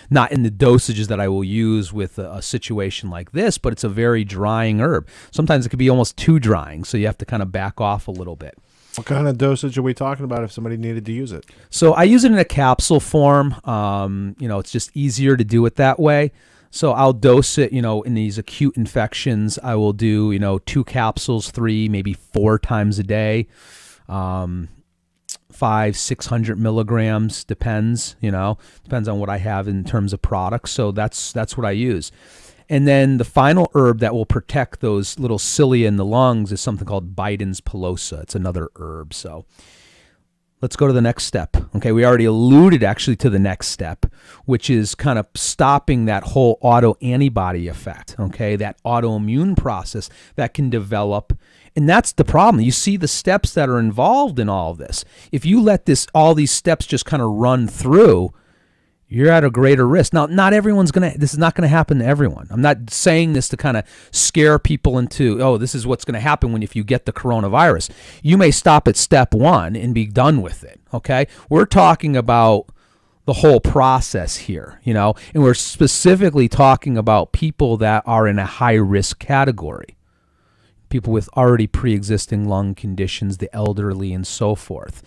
Not in the dosages that I will use with a situation like this, but it's a very drying herb. Sometimes it could be almost too drying, so you have to kind of back off a little bit. What kind of dosage are we talking about if somebody needed to use it? So I use it in a capsule form. It's just easier to do it that way. So I'll dose it, in these acute infections. I will do, 2 capsules, 3, maybe 4 times a day. 500-600 milligrams, depends on what I have in terms of products. So that's what I use. And then the final herb that will protect those little cilia in the lungs is something called Bidens pilosa. It's another herb. So let's go to the next step. Okay, we already alluded actually to the next step, which is kind of stopping that whole autoantibody effect, okay, that autoimmune process that can develop. And that's the problem. You see the steps that are involved in all of this. If you let all these steps just kind of run through, you're at a greater risk. Now, this is not going to happen to everyone. I'm not saying this to kind of scare people into, this is what's going to happen if you get the coronavirus. You may stop at step 1 and be done with it, okay? We're talking about the whole process here, and we're specifically talking about people that are in a high risk category, people with already pre-existing lung conditions, the elderly, and so forth.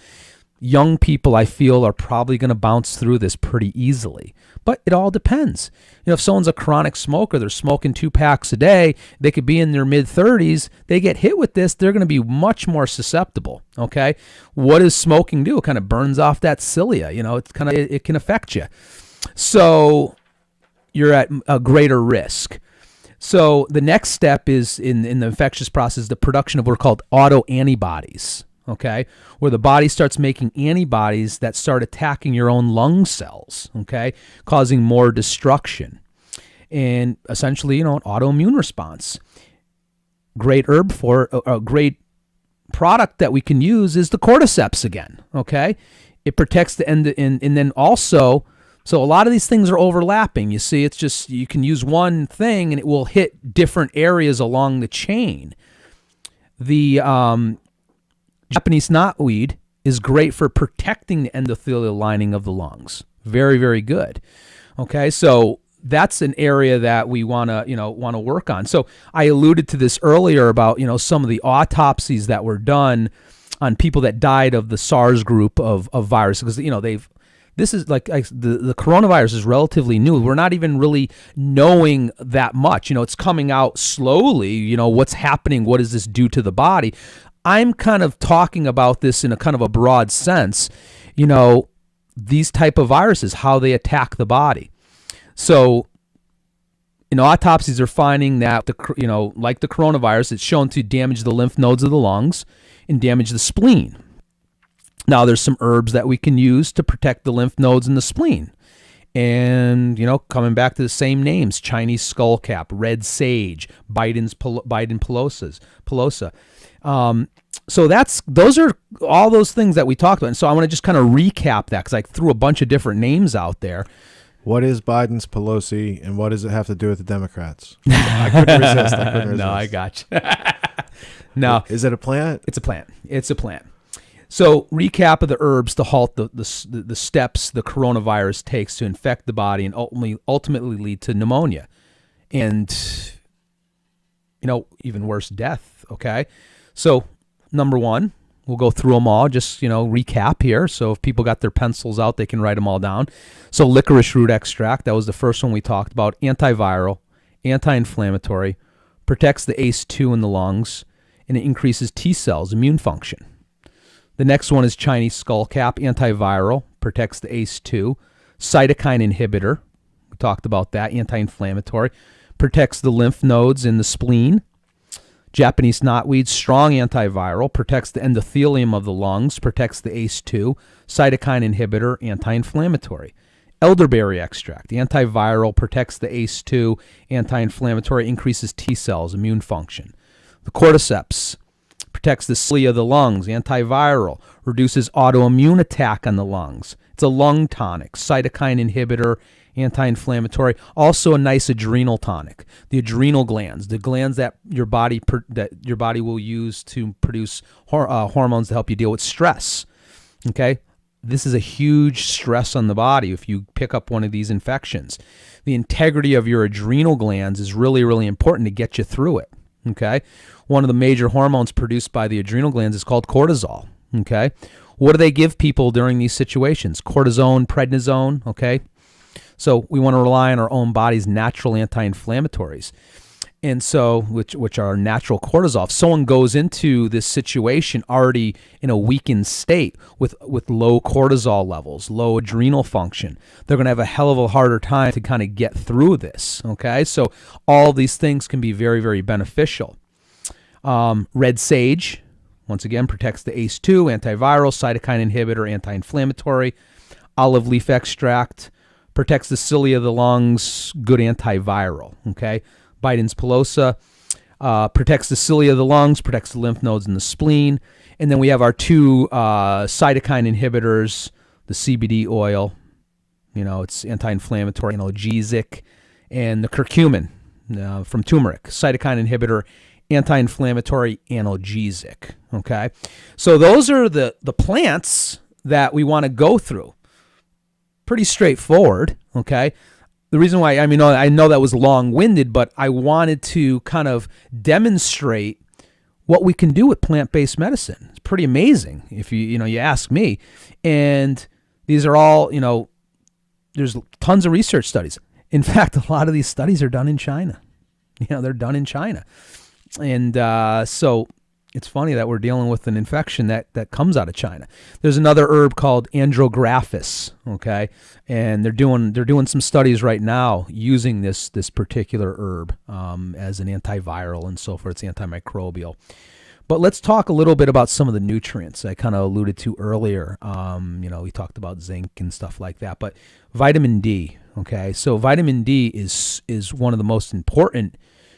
Young people, I feel, are probably going to bounce through this pretty easily, but it all depends. If someone's a chronic smoker, they're smoking 2 packs a day, they could be in their mid-30s, they get hit with this, they're going to be much more susceptible, okay? What does smoking do? It kind of burns off that cilia, it can affect you. So you're at a greater risk. So the next step is in the infectious process, the production of what are called autoantibodies. Okay, where the body starts making antibodies that start attacking your own lung cells, okay, causing more destruction. And essentially, an autoimmune response. Great herb for a great product that we can use is the Cordyceps again, okay? It protects the end, and then also, so a lot of these things are overlapping. You see, it's just, you can use one thing and it will hit different areas along the chain. The Japanese knotweed is great for protecting the endothelial lining of the lungs. Very, very good. Okay, so that's an area that we want to work on. So I alluded to this earlier about some of the autopsies that were done on people that died of the SARS group of virus, because this is like the coronavirus is relatively new. We're not even really knowing that much. It's coming out slowly. What's happening? What does this do to the body? I'm kind of talking about this in a kind of a broad sense, these type of viruses, how they attack the body. So, autopsies are finding that, like the coronavirus, it's shown to damage the lymph nodes of the lungs and damage the spleen. Now, there's some herbs that we can use to protect the lymph nodes and the spleen. And, coming back to the same names, Chinese skullcap, red sage, Biden pilosa. So those are all those things that we talked about. And so I want to just kind of recap that, because I threw a bunch of different names out there. What is Biden's Pelosi, and what does it have to do with the Democrats? I couldn't resist. No, I got you. No. Is it a plant? It's a plant. So recap of the herbs to halt the steps the coronavirus takes to infect the body and ultimately lead to pneumonia. And, even worse, death, okay? So, number one, we'll go through them all, just, recap here. So if people got their pencils out, they can write them all down. So licorice root extract, that was the first one we talked about. Antiviral, anti-inflammatory, protects the ACE2 in the lungs, and it increases T cells, immune function. The next one is Chinese skullcap, antiviral, protects the ACE2. Cytokine inhibitor, we talked about that, anti-inflammatory, protects the lymph nodes in the spleen. Japanese knotweed, strong antiviral, protects the endothelium of the lungs, protects the ACE2, cytokine inhibitor, anti-inflammatory. Elderberry extract, antiviral, protects the ACE2, anti-inflammatory, increases T cells, immune function. The Cordyceps protects the cilia of the lungs, antiviral, reduces autoimmune attack on the lungs. It's a lung tonic, cytokine inhibitor, anti-inflammatory, also a nice adrenal tonic. The adrenal glands, the glands that your body will use to produce hormones to help you deal with stress. Okay, this is a huge stress on the body if you pick up one of these infections. The integrity of your adrenal glands is really, really important to get you through it. Okay, one of the major hormones produced by the adrenal glands is called cortisol. Okay, what do they give people during these situations? Cortisone, prednisone. Okay. So we want to rely on our own body's natural anti-inflammatories, and so which are natural cortisol. If someone goes into this situation already in a weakened state with low cortisol levels, low adrenal function, they're going to have a hell of a harder time to kind of get through this. Okay, so all these things can be very, very beneficial. Red sage, once again, protects the ACE2, antiviral, cytokine inhibitor, anti-inflammatory. Olive leaf extract protects the cilia of the lungs, good antiviral, okay? Biden's pilosa protects the cilia of the lungs, protects the lymph nodes in the spleen. And then we have our two cytokine inhibitors, the Cbd oil, it's anti-inflammatory, analgesic, and the curcumin from turmeric, cytokine inhibitor, anti-inflammatory, analgesic, okay? So those are the plants that we want to go through. pretty straightforward, okay? The reason why, I mean, I know that was long-winded, but I wanted to kind of demonstrate what we can do with plant-based medicine. It's pretty amazing if you ask me. And these are all, there's tons of research studies. In fact, a lot of these studies are done in China. They're done in China. And so it's funny that we're dealing with an infection that comes out of China. There's another herb called Andrographis, okay? And they're doing some studies right now using this particular herb as an antiviral and so forth. It's antimicrobial. But let's talk a little bit about some of the nutrients I kind of alluded to earlier. We talked about zinc and stuff like that. But vitamin D, okay? So vitamin D is one of the most important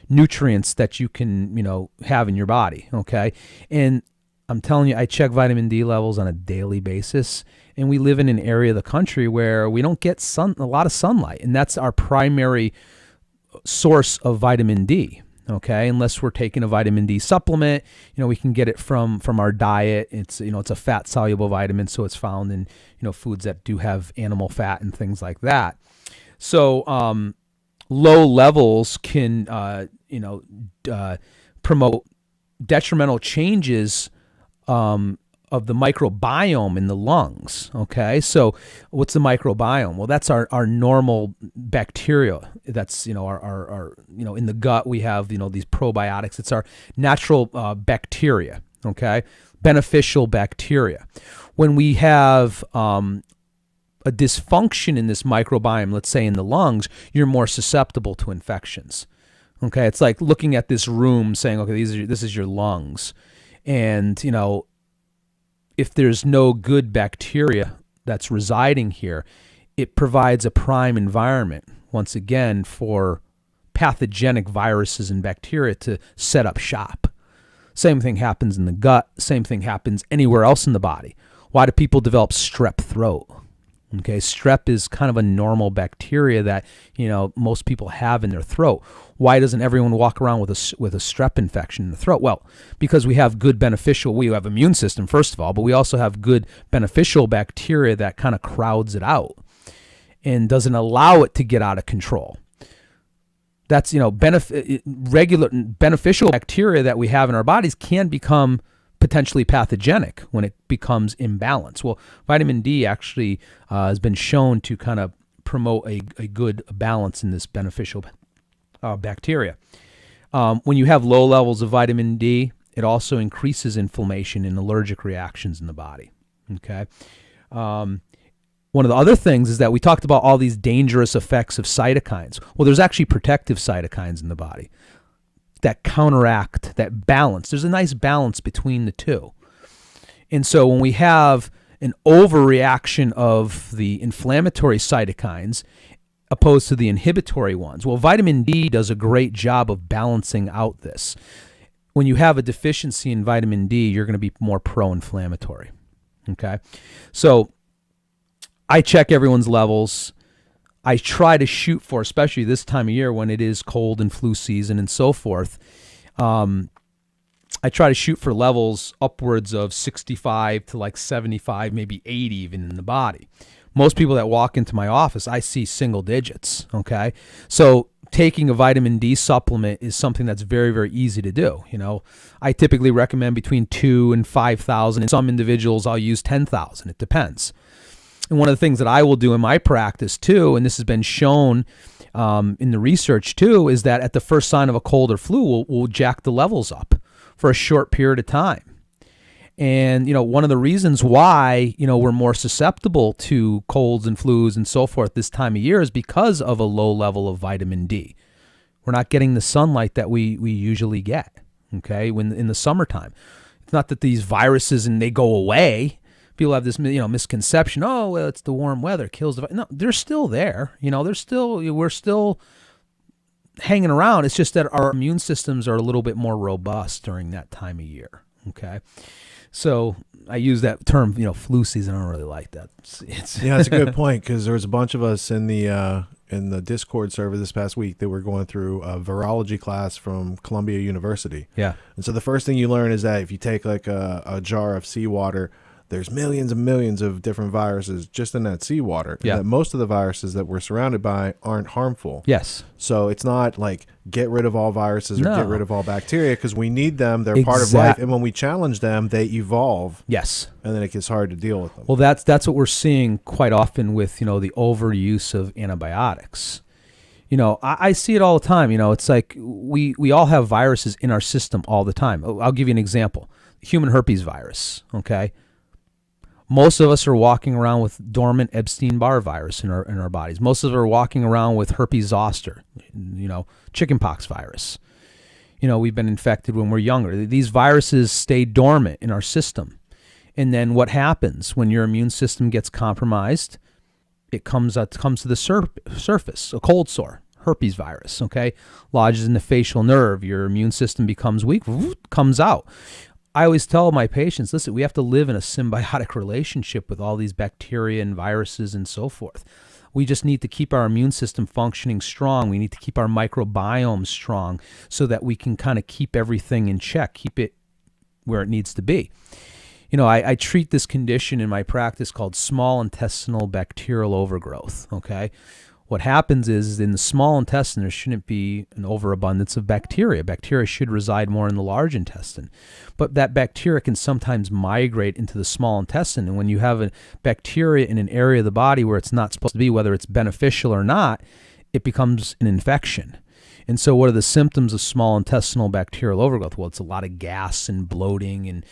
nutrients that you can, have in your body, okay? And I'm telling you, I check vitamin D levels on a daily basis, and we live in an area of the country where we don't get a lot of sunlight, and that's our primary source of vitamin D, okay? Unless we're taking a vitamin D supplement, we can get it from our diet. It's, it's a fat-soluble vitamin, so it's found in, foods that do have animal fat and things like that. So, low levels can, promote detrimental changes of the microbiome in the lungs. Okay, so what's the microbiome? Well, that's our normal bacteria. That's our in the gut we have these probiotics. It's our natural bacteria. Okay, beneficial bacteria. When we have a dysfunction in this microbiome, let's say in the lungs, you're more susceptible to infections. Okay, it's like looking at this room saying, okay, this is your lungs. And, if there's no good bacteria that's residing here, it provides a prime environment, once again, for pathogenic viruses and bacteria to set up shop. Same thing happens in the gut. Same thing happens anywhere else in the body. Why do people develop strep throat? Okay, strep is kind of a normal bacteria that, most people have in their throat. Why doesn't everyone walk around with a strep infection in the throat? Well, because we have we have immune system, first of all, but we also have good beneficial bacteria that kind of crowds it out and doesn't allow it to get out of control. That's, regular beneficial bacteria that we have in our bodies can become potentially pathogenic when it becomes imbalanced. Well, vitamin D actually has been shown to kind of promote a good balance in this beneficial bacteria. When you have low levels of vitamin D, it also increases inflammation and allergic reactions in the body. Okay. One of the other things is that we talked about all these dangerous effects of cytokines. Well, there's actually protective cytokines in the body that counteract, that balance. There's a nice balance between the two. And so when we have an overreaction of the inflammatory cytokines opposed to the inhibitory ones, well, vitamin D does a great job of balancing out this. When you have a deficiency in vitamin D, you're going to be more pro-inflammatory. Okay? So I check everyone's levels. I try to shoot for, especially this time of year when it is cold and flu season and so forth, I try to shoot for levels upwards of 65 to like 75, maybe 80 even in the body. Most people that walk into my office, I see single digits, okay? So taking a vitamin D supplement is something that's very, very easy to do. I typically recommend between 2,000 and 5,000. In some individuals, I'll use 10,000. It depends. And one of the things that I will do in my practice too, and this has been shown in the research too, is that at the first sign of a cold or flu, we'll jack the levels up for a short period of time. And, one of the reasons why, we're more susceptible to colds and flus and so forth this time of year is because of a low level of vitamin D. We're not getting the sunlight that we usually get, okay, when in the summertime. It's not that these viruses and they go away. People have this, misconception. Oh, well, it's the warm weather kills the. No, they're still there. We're still hanging around. It's just that our immune systems are a little bit more robust during that time of year. Okay, so I use that term, flu season. I don't really like that. Yeah, that's a good point because there was a bunch of us in the Discord server this past week that were going through a virology class from Columbia University. Yeah, and so the first thing you learn is that if you take like a jar of seawater, there's millions and millions of different viruses just in that seawater. Yeah. And that most of the viruses that we're surrounded by aren't harmful. Yes. So it's not like get rid of all viruses or No. get rid of all bacteria, because we need them. They're part of life. And when we challenge them, they evolve. Yes. And then it gets hard to deal with them. Well, that's what we're seeing quite often with, the overuse of antibiotics. I see it all the time. It's like we all have viruses in our system all the time. I'll give you an example. Human herpes virus, okay? Most of us are walking around with dormant Epstein-Barr virus in our bodies. Most of us are walking around with herpes zoster, chickenpox virus. We've been infected when we're younger. These viruses stay dormant in our system. And then what happens when your immune system gets compromised? It comes to the surface, a cold sore, herpes virus, okay? Lodges in the facial nerve. Your immune system becomes weak, comes out. I always tell my patients, listen, we have to live in a symbiotic relationship with all these bacteria and viruses and so forth. We just need to keep our immune system functioning strong. We need to keep our microbiome strong so that we can kind of keep everything in check, keep it where it needs to be. I treat this condition in my practice called small intestinal bacterial overgrowth, okay? What happens is in the small intestine, there shouldn't be an overabundance of bacteria. Bacteria should reside more in the large intestine. But that bacteria can sometimes migrate into the small intestine. And when you have a bacteria in an area of the body where it's not supposed to be, whether it's beneficial or not, it becomes an infection. And so what are the symptoms of small intestinal bacterial overgrowth? Well, it's a lot of gas and bloating and,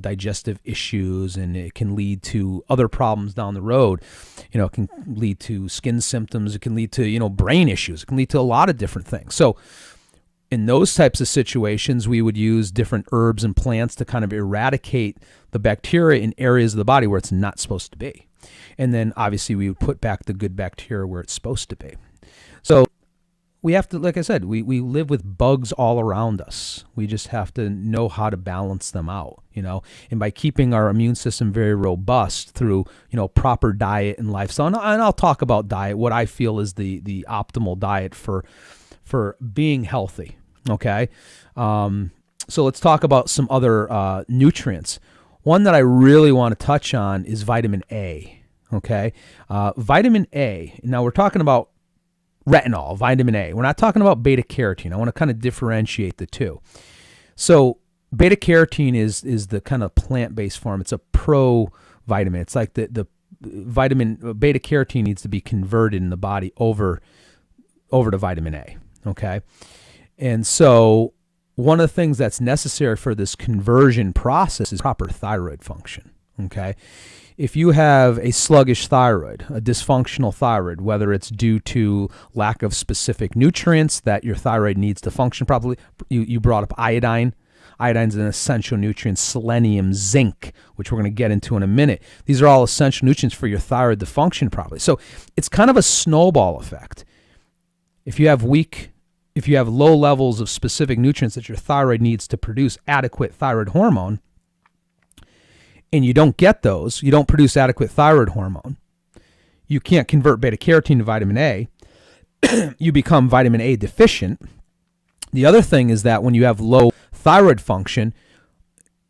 digestive issues, and it can lead to other problems down the road. It can lead to skin symptoms. It can lead to, brain issues. It can lead to a lot of different things. So in those types of situations, we would use different herbs and plants to kind of eradicate the bacteria in areas of the body where it's not supposed to be. And then obviously we would put back the good bacteria where it's supposed to be. So we have to, like I said, we live with bugs all around us. We just have to know how to balance them out, and by keeping our immune system very robust through, proper diet and lifestyle. And I'll talk about diet, what I feel is the optimal diet for being healthy. Okay. So let's talk about some other nutrients. One that I really want to touch on is vitamin A. Okay. Vitamin A. Now we're talking about retinol, vitamin A. We're not talking about beta carotene. I want to kind of differentiate the two. So beta carotene is the kind of plant-based form. It's a pro-vitamin. It's like the vitamin beta carotene needs to be converted in the body over to vitamin A. Okay. And so one of the things that's necessary for this conversion process is proper thyroid function. Okay. If you have a sluggish thyroid, a dysfunctional thyroid, whether it's due to lack of specific nutrients that your thyroid needs to function properly, you brought up iodine. Iodine is an essential nutrient, selenium, zinc, which we're going to get into in a minute. These are all essential nutrients for your thyroid to function properly. So it's kind of a snowball effect. If you have low levels of specific nutrients that your thyroid needs to produce adequate thyroid hormone, and you don't get those, you don't produce adequate thyroid hormone, you can't convert beta carotene to vitamin A, you become vitamin A deficient. The other thing is that when you have low thyroid function,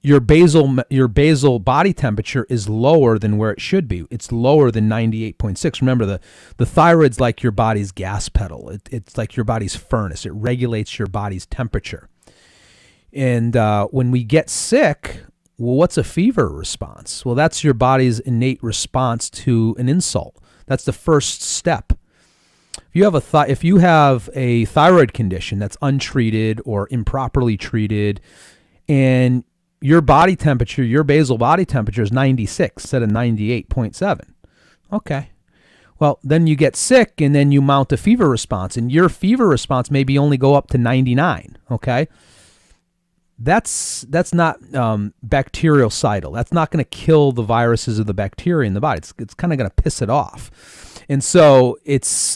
your basal body temperature is lower than where it should be. It's lower than 98.6. Remember, the thyroid's like your body's gas pedal. It's like your body's furnace. It regulates your body's temperature. And when we get sick, well, what's a fever response? Well, that's your body's innate response to an insult. That's the first step. If you have a thyroid condition that's untreated or improperly treated, and your body temperature, your basal body temperature is 96 instead of 98.7. Okay. Well, then you get sick and then you mount a fever response, and your fever response maybe only go up to 99. Okay. That's not bactericidal. That's not going to kill the viruses or the bacteria in the body. It's kind of going to piss it off. And so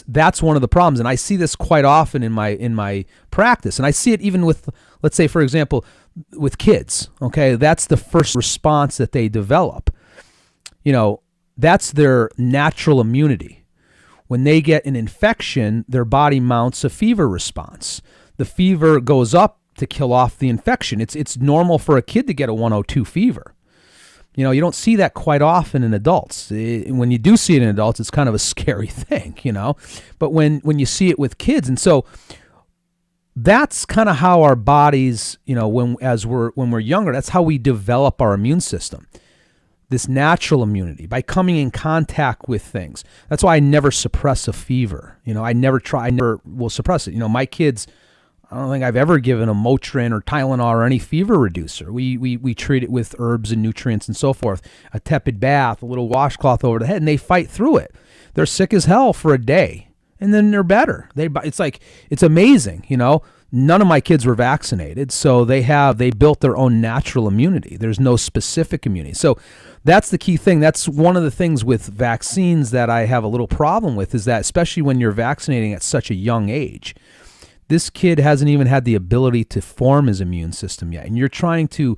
that's one of the problems. And I see this quite often in my practice. And I see it even with, let's say, for example, with kids. Okay, that's the first response that they develop. That's their natural immunity. When they get an infection, their body mounts a fever response. The fever goes up to kill off the infection. It's normal for a kid to get a 102 fever. You don't see that quite often in adults. When you do see it in adults, it's kind of a scary thing, But when you see it with kids, and so that's kind of how our bodies, when we're younger, that's how we develop our immune system. This natural immunity by coming in contact with things. That's why I never suppress a fever. I never will suppress it. My kids, I don't think I've ever given them Motrin or Tylenol or any fever reducer. We treat it with herbs and nutrients and so forth. A tepid bath, a little washcloth over the head, and they fight through it. They're sick as hell for a day, and then they're better. It's amazing, None of my kids were vaccinated, so they built their own natural immunity. There's no specific immunity. So that's the key thing. That's one of the things with vaccines that I have a little problem with, is that especially when you're vaccinating at such a young age, this kid hasn't even had the ability to form his immune system yet. And you're trying to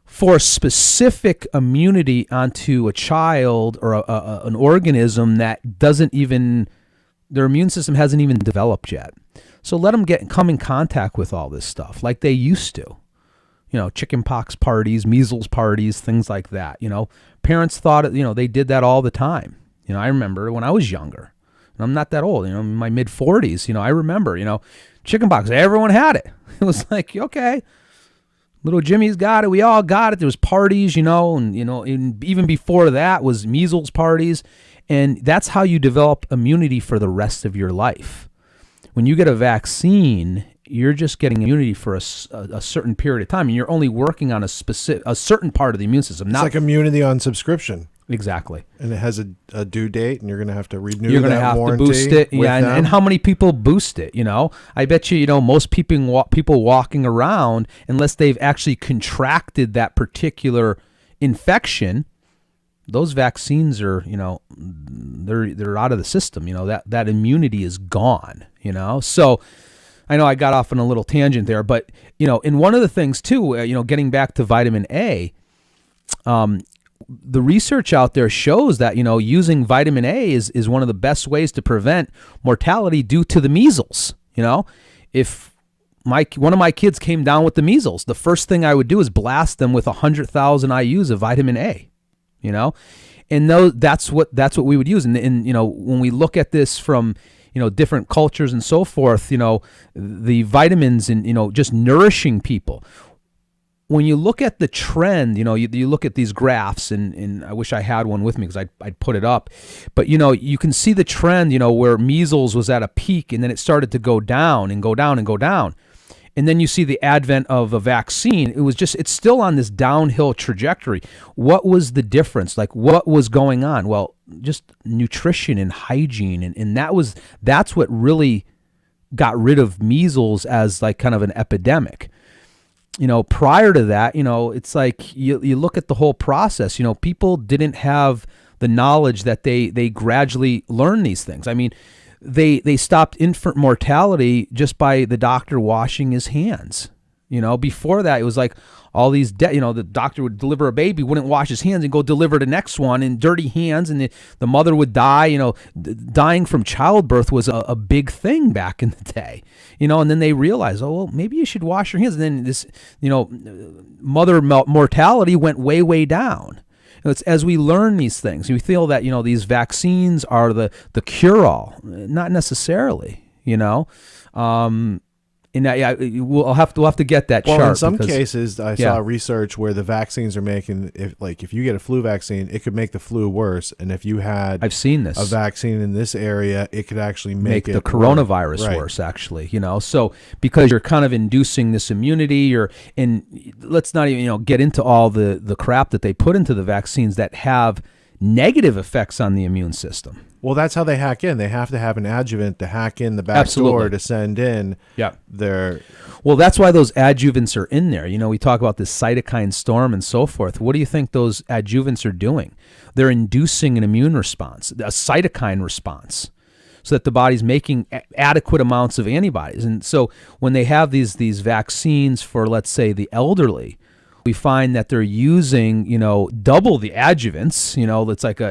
force specific immunity onto a child or an organism that their immune system hasn't even developed yet. So let them come in contact with all this stuff like they used to. Chicken pox parties, measles parties, things like that. Parents thought, they did that all the time. I remember when I was younger, and I'm not that old, in my mid 40s, I remember, chicken pox, everyone had it. It was like, okay, little Jimmy's got it. We all got it. There was parties, and even before that was measles parties. And that's how you develop immunity for the rest of your life. When you get a vaccine, you're just getting immunity for a certain period of time, and you're only working on a certain part of the immune system. It's like immunity on subscription. Exactly. And it has a due date, and you're going to have to renew You're going to have to boost it. Yeah, and how many people boost it, I bet you, most people walking around, unless they've actually contracted that particular infection, those vaccines are, they're out of the system. That immunity is gone, So I know I got off on a little tangent there, but, and one of the things too, getting back to vitamin A, the research out there shows that, using vitamin A is one of the best ways to prevent mortality due to the measles. If one of my kids came down with the measles, the first thing I would do is blast them with 100,000 IUs of vitamin A. And that's what we would use. And when we look at this from, different cultures and so forth, the vitamins and, just nourishing people. When you look at the trend, you look at these graphs, and I wish I had one with me because I'd put it up. But, you can see the trend, where measles was at a peak and then it started to go down and go down and go down. And then you see the advent of a vaccine. It's still on this downhill trajectory. What was the difference? Like, what was going on? Well, just nutrition and hygiene. And that's what really got rid of measles as like kind of an epidemic. Prior to that, it's like you look at the whole process, people didn't have the knowledge that they gradually learn these things. I mean, they stopped infant mortality just by the doctor washing his hands. Before that, it was like all these, the doctor would deliver a baby, wouldn't wash his hands and go deliver the next one in dirty hands, and the mother would die. Dying from childbirth was a big thing back in the day. And then they realized, oh, well, maybe you should wash your hands. And then this, mother mortality went way, way down. It's as we learn these things, we feel that, these vaccines are the cure-all. Not necessarily, And we'll have to get that chart. Well, in some cases, I saw research where the vaccines are making, if you get a flu vaccine, it could make the flu worse. And if you had I've seen this. a vaccine in this area, it could actually make the coronavirus worse, actually. So because you're kind of inducing this immunity, and let's not even get into all the crap that they put into the vaccines that have negative effects on the immune system. Well, that's how they hack in. They have to have an adjuvant to hack in the back door to send in their... Well, that's why those adjuvants are in there. We talk about this cytokine storm and so forth. What do you think those adjuvants are doing? They're inducing an immune response, a cytokine response, so that the body's making adequate amounts of antibodies. And so when they have these vaccines for, let's say, the elderly, we find that they're using, double the adjuvants.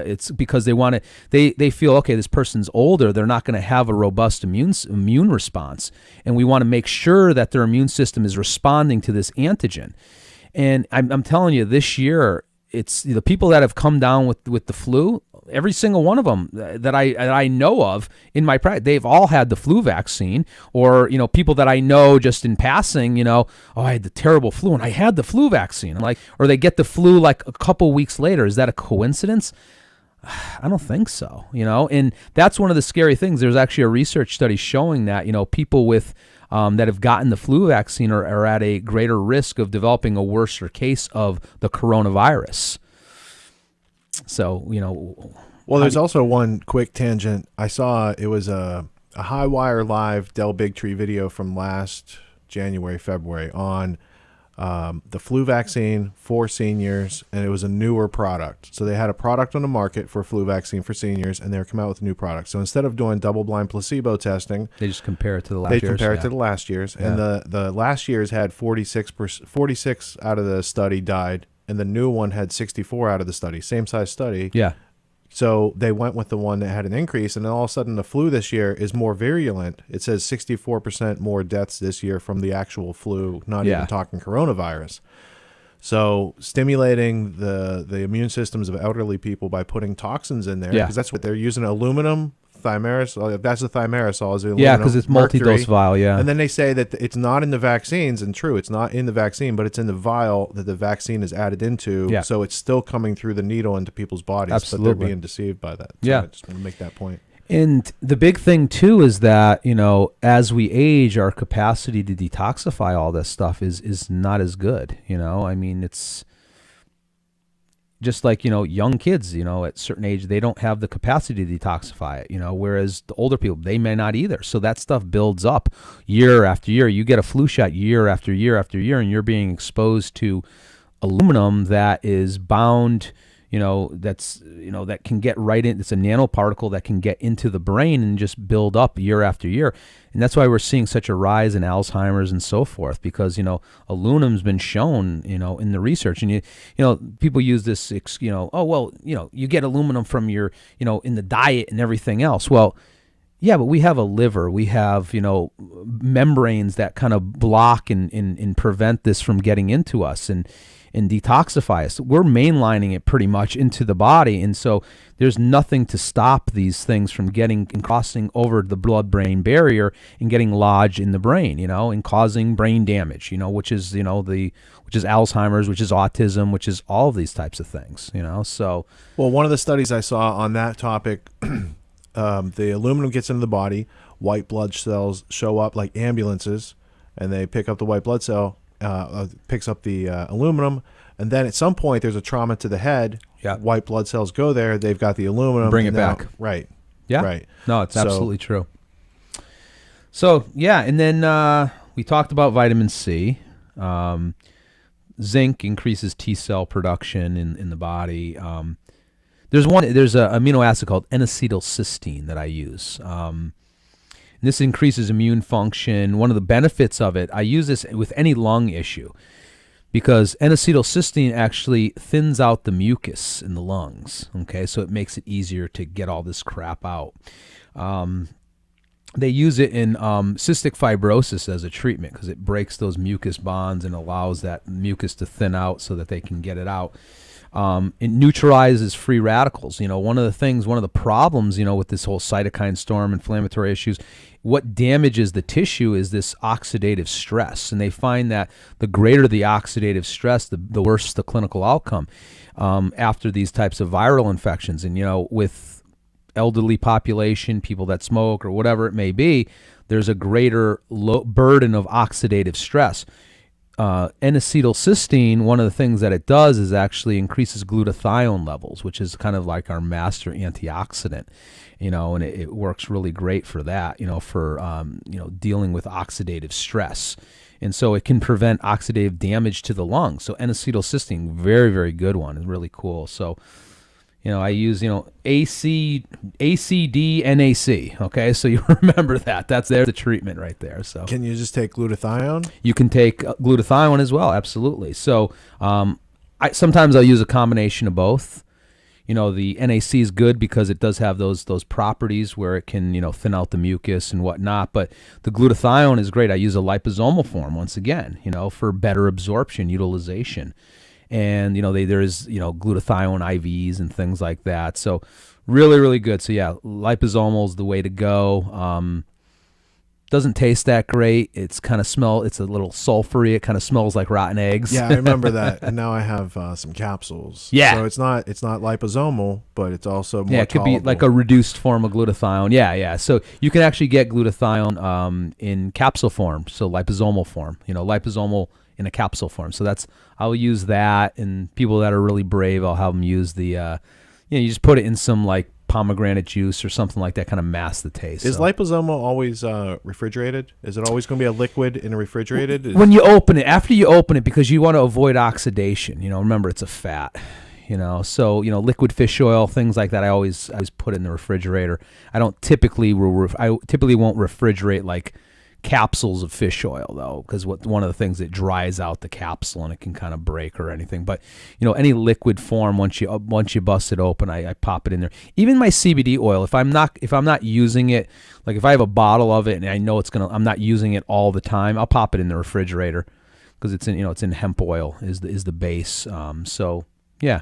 It's because they want to. They feel, okay, this person's older, they're not going to have a robust immune response, and we want to make sure that their immune system is responding to this antigen. And I'm telling you, this year, it's the people that have come down with the flu. Every single one of them that I know of in my practice, they've all had the flu vaccine, or, people that I know just in passing, oh, I had the terrible flu and I had the flu vaccine. I'm like, or they get the flu like a couple weeks later. Is that a coincidence? I don't think so, and that's one of the scary things. There's actually a research study showing that, people with that have gotten the flu vaccine are at a greater risk of developing a worse case of the coronavirus. So, Well, there's also one quick tangent. I saw it was a High Wire Live Del Bigtree video from last January, February on the flu vaccine for seniors, and it was a newer product. So they had a product on the market for flu vaccine for seniors, and they were coming out with a new product. So instead of doing double-blind placebo testing, they just compare it to the last year's. They compare it to the last year's, and the last year's had 46 out of the study died, and the new one had 64 out of the study. Same size study. Yeah. So they went with the one that had an increase, and then all of a sudden the flu this year is more virulent. It says 64% more deaths this year from the actual flu, not even talking coronavirus. So stimulating the immune systems of elderly people by putting toxins in there, because that's what they're using, aluminum, thimerosal. That's the thimerosal. Is the aluminum, because it's multi-dose vial, And then they say that it's not in the vaccines, and true, it's not in the vaccine, but it's in the vial that the vaccine is added into. Yeah. So it's still coming through the needle into people's bodies, Absolutely. but they're being deceived by that. So I just want to make that point. And the big thing too is that, as we age, our capacity to detoxify all this stuff is not as good. I mean, it's just like, young kids, at certain age, they don't have the capacity to detoxify it, whereas the older people, they may not either. So that stuff builds up year after year. You get a flu shot year after year after year, and you're being exposed to aluminum that is bound, that can get right in. It's a nanoparticle that can get into the brain and just build up year after year. And that's why we're seeing such a rise in Alzheimer's and so forth, because, aluminum's been shown, in the research. And, people use this, you get aluminum from your, in the diet and everything else. Well, yeah, but we have a liver. We have, membranes that kind of block and prevent this from getting into us and detoxify us. We're mainlining it pretty much into the body. And so there's nothing to stop these things from getting and crossing over the blood-brain barrier and getting lodged in the brain, and causing brain damage, which is, which is Alzheimer's, which is autism, which is all of these types of things, so. Well, one of the studies I saw on that topic, the aluminum gets into the body, white blood cells show up like ambulances, and they pick up the white blood cell, picks up the aluminum, and then at some point there's a trauma to the head. Yeah. White blood cells go there. They've got the aluminum. Bring it back. Right. Yeah. Right. No, it's absolutely true. So, and then we talked about vitamin C. Zinc increases T cell production in the body. There's an amino acid called N-acetylcysteine that I use. And this increases immune function. One of the benefits of it, I use this with any lung issue, because N-acetylcysteine actually thins out the mucus in the lungs. Okay, so it makes it easier to get all this crap out. They use it in cystic fibrosis as a treatment, because it breaks those mucus bonds and allows that mucus to thin out so that they can get it out. It neutralizes free radicals. One of the problems, with this whole cytokine storm, inflammatory issues, what damages the tissue is this oxidative stress. And they find that the greater the oxidative stress, the worse the clinical outcome after these types of viral infections. And, with elderly population, people that smoke or whatever it may be, there's a greater burden of oxidative stress. N-acetylcysteine, one of the things that it does is actually increases glutathione levels, which is kind of like our master antioxidant, and it works really great for that, for dealing with oxidative stress. And so it can prevent oxidative damage to the lungs. So N-acetylcysteine, very, very good one. It's really cool. So, I use, ACDNAC. Okay, so you remember that. There's the treatment right there. So can you just take glutathione? You can take glutathione as well. Absolutely. So sometimes I'll use a combination of both. The NAC is good because it does have those properties where it can, thin out the mucus and whatnot. But the glutathione is great. I use a liposomal form once again, for better absorption, utilization. And, there's, glutathione IVs and things like that. So really, really good. So yeah, liposomal is the way to go. Doesn't taste that great. It's a little sulfury. It kind of smells like rotten eggs. Yeah, I remember that. And now I have some capsules. Yeah. So it's not liposomal, but it's also more it could be like a reduced form of glutathione. Yeah. So you can actually get glutathione in capsule form, so liposomal form. Liposomal in a capsule form. So I'll use that, and people that are really brave, I'll have them use the, you just put it in some like pomegranate juice or something like that, kind of mask the taste. Is liposomal always refrigerated? Is it always going to be a liquid in a refrigerated? When you open it, after you open it, because you want to avoid oxidation, remember it's a fat, so, liquid fish oil, things like that, I always put in the refrigerator. I typically won't refrigerate like capsules of fish oil though, because one of the things, it dries out the capsule and it can kind of break or anything. But any liquid form, once you bust it open, I pop it in there. Even my CBD oil, if I'm not using it, like if I have a bottle of it and I know I'm not using it all the time, I'll pop it in the refrigerator, because it's in hemp oil is the base. So yeah,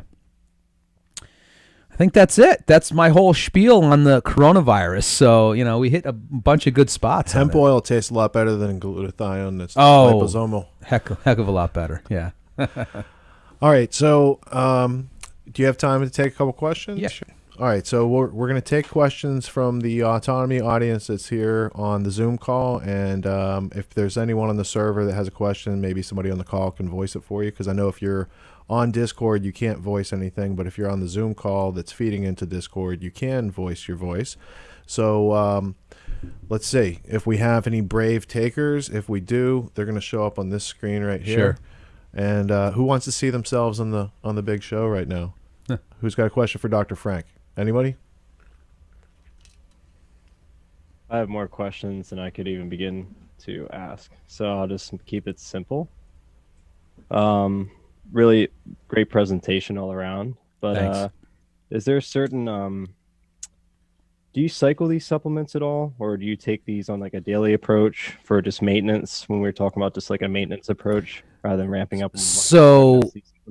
I think that's it. That's my whole spiel on the coronavirus. So, we hit a bunch of good spots. Hemp oil tastes a lot better than glutathione. That's liposomal. Heck of a lot better. Yeah. All right. So, do you have time to take a couple questions? Yeah, sure. All right. So we're going to take questions from the Autonomy audience that's here on the Zoom call. And if there's anyone on the server that has a question, maybe somebody on the call can voice it for you. Because I know if you're on Discord, you can't voice anything, but if you're on the Zoom call that's feeding into Discord, you can voice your voice. So let's see if we have any brave takers. If we do, they're going to show up on this screen right here. Sure. And who wants to see themselves on the big show right now? Who's got a question for Dr. Frank? Anybody? I have more questions than I could even begin to ask, so I'll just keep it simple. Really great presentation all around, but is there a certain do you cycle these supplements at all, or do you take these on like a daily approach for just maintenance, when we're talking about just like a maintenance approach rather than ramping up? So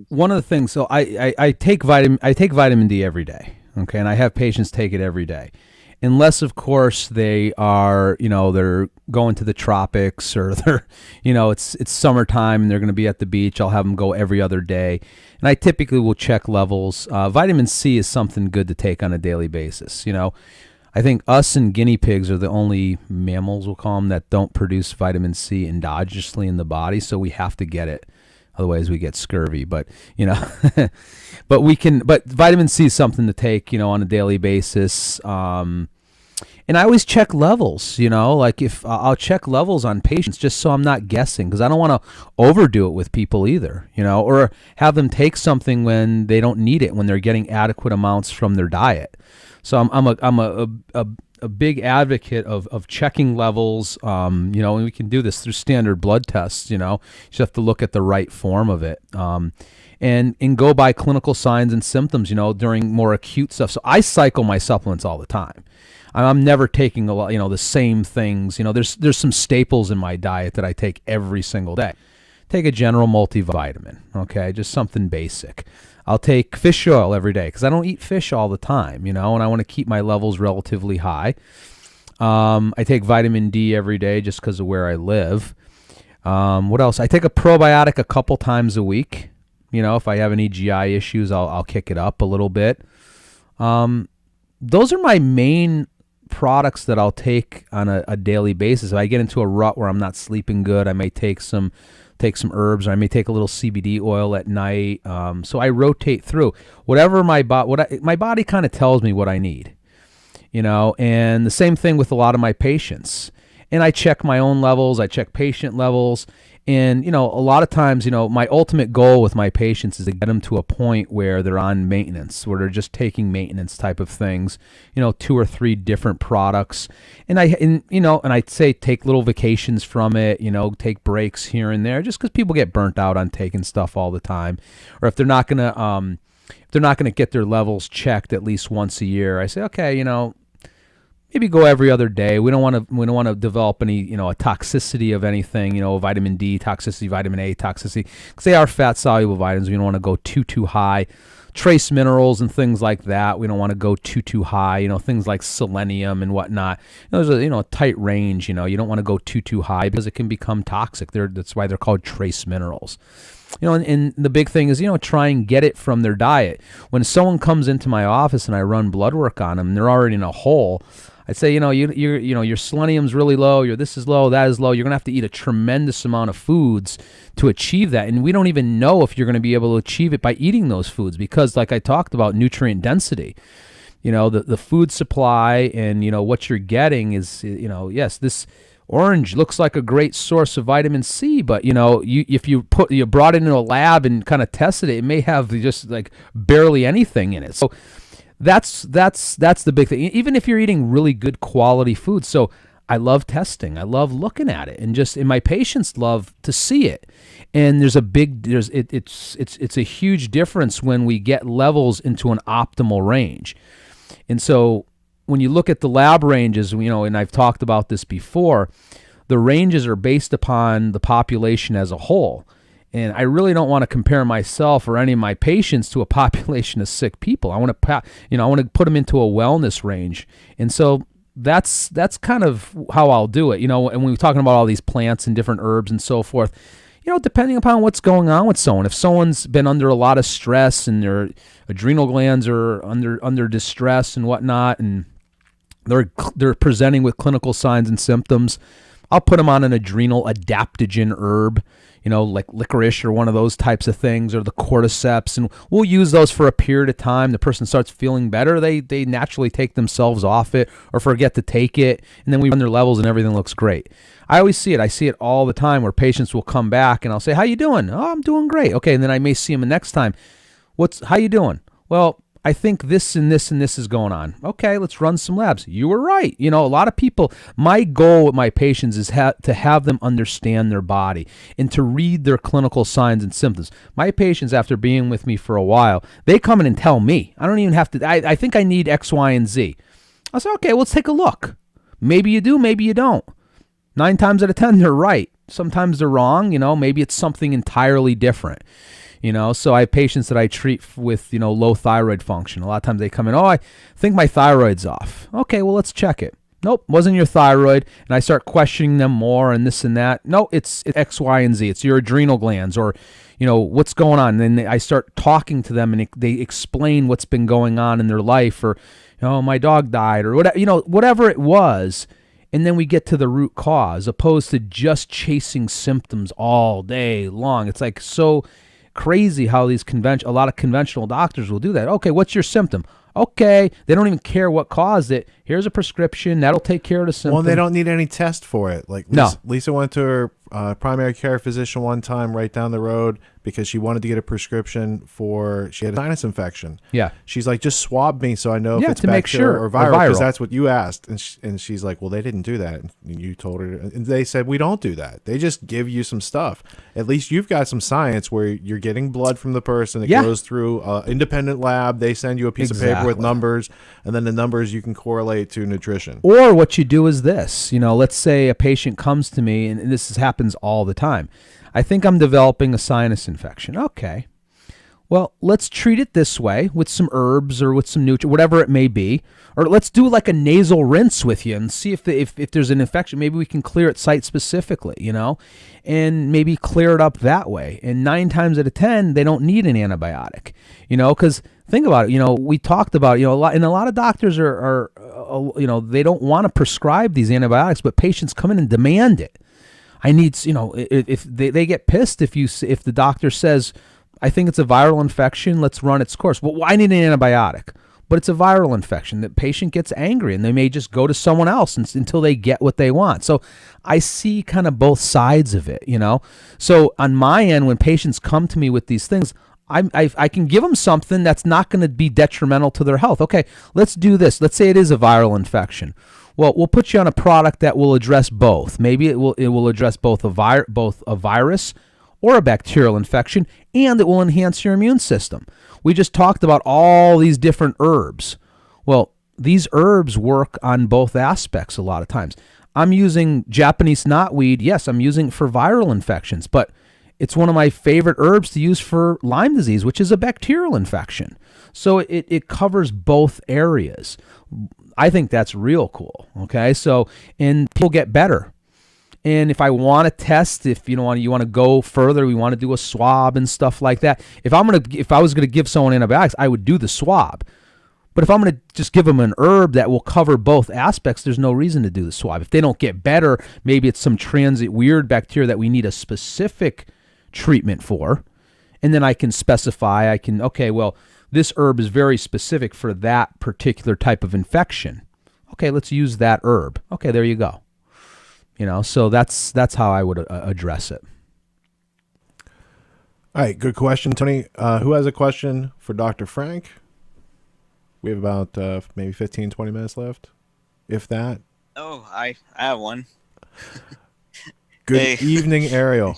one of the things, so I take vitamin D every day, okay, and I have patients take it every day. Unless, of course, they are, they're going to the tropics, or they're, it's summertime and they're going to be at the beach. I'll have them go every other day. And I typically will check levels. Vitamin C is something good to take on a daily basis. I think us and guinea pigs are the only mammals, we'll call them, that don't produce vitamin C endogenously in the body. So we have to get it. Otherwise we get scurvy, but but vitamin C is something to take, on a daily basis. And I always check levels, like if I'll check levels on patients just so I'm not guessing, because I don't want to overdo it with people either, or have them take something when they don't need it, when they're getting adequate amounts from their diet. So I'm a big advocate of checking levels, and we can do this through standard blood tests, you just have to look at the right form of it, and go by clinical signs and symptoms, during more acute stuff. So I cycle my supplements all the time. I'm never taking a lot, the same things, there's some staples in my diet that I take every single day. Take a general multivitamin, okay, just something basic. I'll take fish oil every day because I don't eat fish all the time, and I want to keep my levels relatively high. I take vitamin D every day just because of where I live. What else? I take a probiotic a couple times a week. If I have any GI issues, I'll kick it up a little bit. Those are my main products that I'll take on a daily basis. If I get into a rut where I'm not sleeping good, I may take some herbs, or I may take a little CBD oil at night. So I rotate through whatever my body kind of tells me what I need, and the same thing with a lot of my patients. And I check my own levels, I check patient levels. And, a lot of times, my ultimate goal with my patients is to get them to a point where they're on maintenance, where they're just taking maintenance type of things, 2 or 3 different products. And I'd say take little vacations from it, take breaks here and there, just because people get burnt out on taking stuff all the time. Or if they're not going to get their levels checked at least once a year, I say, okay, maybe go every other day. We don't want to develop any, a toxicity of anything, vitamin D toxicity, vitamin A toxicity, because they are fat soluble vitamins. We don't want to go too high. Trace minerals and things like that, we don't want to go too high. Things like selenium and whatnot. There's a tight range. You don't want to go too high because it can become toxic. That's why they're called trace minerals. And the big thing is, try and get it from their diet. When someone comes into my office and I run blood work on them, and they're already in a hole, I'd say, your selenium's really low, your this is low, that is low. You're going to have to eat a tremendous amount of foods to achieve that. And we don't even know if you're going to be able to achieve it by eating those foods because, like I talked about, nutrient density. The food supply and, what you're getting is, yes, this orange looks like a great source of vitamin C, but, if you brought it into a lab and kind of tested it, it may have just like barely anything in it. So that's the big thing. Even if you're eating really good quality food. So I love testing. I love looking at it, and my patients love to see it. And it's a huge difference when we get levels into an optimal range. And so when you look at the lab ranges, and I've talked about this before, the ranges are based upon the population as a whole. And I really don't want to compare myself or any of my patients to a population of sick people. I want to put them into a wellness range. And so that's kind of how I'll do it. And when we're talking about all these plants and different herbs and so forth, depending upon what's going on with someone. If someone's been under a lot of stress and their adrenal glands are under distress and whatnot, and they're presenting with clinical signs and symptoms, I'll put them on an adrenal adaptogen herb, like licorice or one of those types of things, or the cordyceps, and we'll use those for a period of time. The person starts feeling better. They naturally take themselves off it or forget to take it, and then we run their levels and everything looks great. I always see it. I see it all the time where patients will come back and I'll say, "How you doing?" "Oh, I'm doing great." Okay, and then I may see them the next time. "How you doing?" "Well, I think this and this and this is going on." "Okay, let's run some labs." "You were right." A lot of people, my goal with my patients is to have them understand their body and to read their clinical signs and symptoms. My patients, after being with me for a while, they come in and tell me. I don't even have to, I think I need X, Y, and Z. I say, okay, let's take a look. Maybe you do, maybe you don't. 9 times out of 10, they're right. Sometimes they're wrong. Maybe it's something entirely different. So I have patients that I treat with, low thyroid function. A lot of times they come in, "Oh, I think my thyroid's off." "Okay, well, let's check it." "Nope, wasn't your thyroid." And I start questioning them more and this and that. "No, it's X, Y, and Z. It's your adrenal glands," or, what's going on. And then I start talking to them and they explain what's been going on in their life, or, my dog died, or whatever it was. And then we get to the root cause, opposed to just chasing symptoms all day long. It's like so crazy how a lot of conventional doctors will do that. "Okay, what's your symptom?" "Okay." They don't even care what caused it. "Here's a prescription that'll take care of the symptom." Well, they don't need any test for it. Like Lisa went to her primary care physician one time right down the road because she wanted to get a prescription she had a sinus infection. Yeah. She's like, "Just swab me so I know if it's to make bacterial sure, or viral, because that's what you asked." And she's like, "Well, they didn't do that." And you told her, and they said, "We don't do that. They just give you some stuff." At least you've got some science where you're getting blood from the person. It goes through an independent lab. They send you a piece of paper with numbers, and then the numbers you can correlate to nutrition. Or what you do is this, let's say a patient comes to me, and this happens all the time. "I think I'm developing a sinus infection." "Okay. Well, let's treat it this way with some herbs or with some nutrients, whatever it may be. Or let's do like a nasal rinse with you and see if there's an infection. Maybe we can clear it site specifically, and maybe clear it up that way." And 9 times out of 10, they don't need an antibiotic, because think about it. We talked about, a lot of doctors are they don't want to prescribe these antibiotics, but patients come in and demand it. I need, if they get pissed if the doctor says, "I think it's a viral infection, let's run its course." "Well, I need an antibiotic." But it's a viral infection. The patient gets angry and they may just go to someone else until they get what they want. So I see kind of both sides of it, So on my end, when patients come to me with these things, I can give them something that's not going to be detrimental to their health. Okay, let's do this. Let's say it is a viral infection. Well, we'll put you on a product that will address both. Maybe it will address both a virus or a bacterial infection, and it will enhance your immune system. We just talked about all these different herbs. Well, these herbs work on both aspects a lot of times. I'm using Japanese knotweed. Yes, I'm using it for viral infections, but it's one of my favorite herbs to use for Lyme disease, which is a bacterial infection. So it covers both areas. I think that's real cool. Okay, so and people get better. And if I want to test, if you want to go further, we want to do a swab and stuff like that. If I was gonna give someone antibiotics, I would do the swab. But if I'm going to just give them an herb that will cover both aspects, there's no reason to do the swab. If they don't get better, maybe it's some transient weird bacteria that we need a specific treatment for. And then I can specify, okay, well, this herb is very specific for that particular type of infection. Okay, let's use that herb. Okay, there you go. So that's how I would address it. All right, good question, Tony. Who has a question for Dr. Frank? We have about maybe 15, 20 minutes left, if that. Oh, I have one. Good evening, Ariel.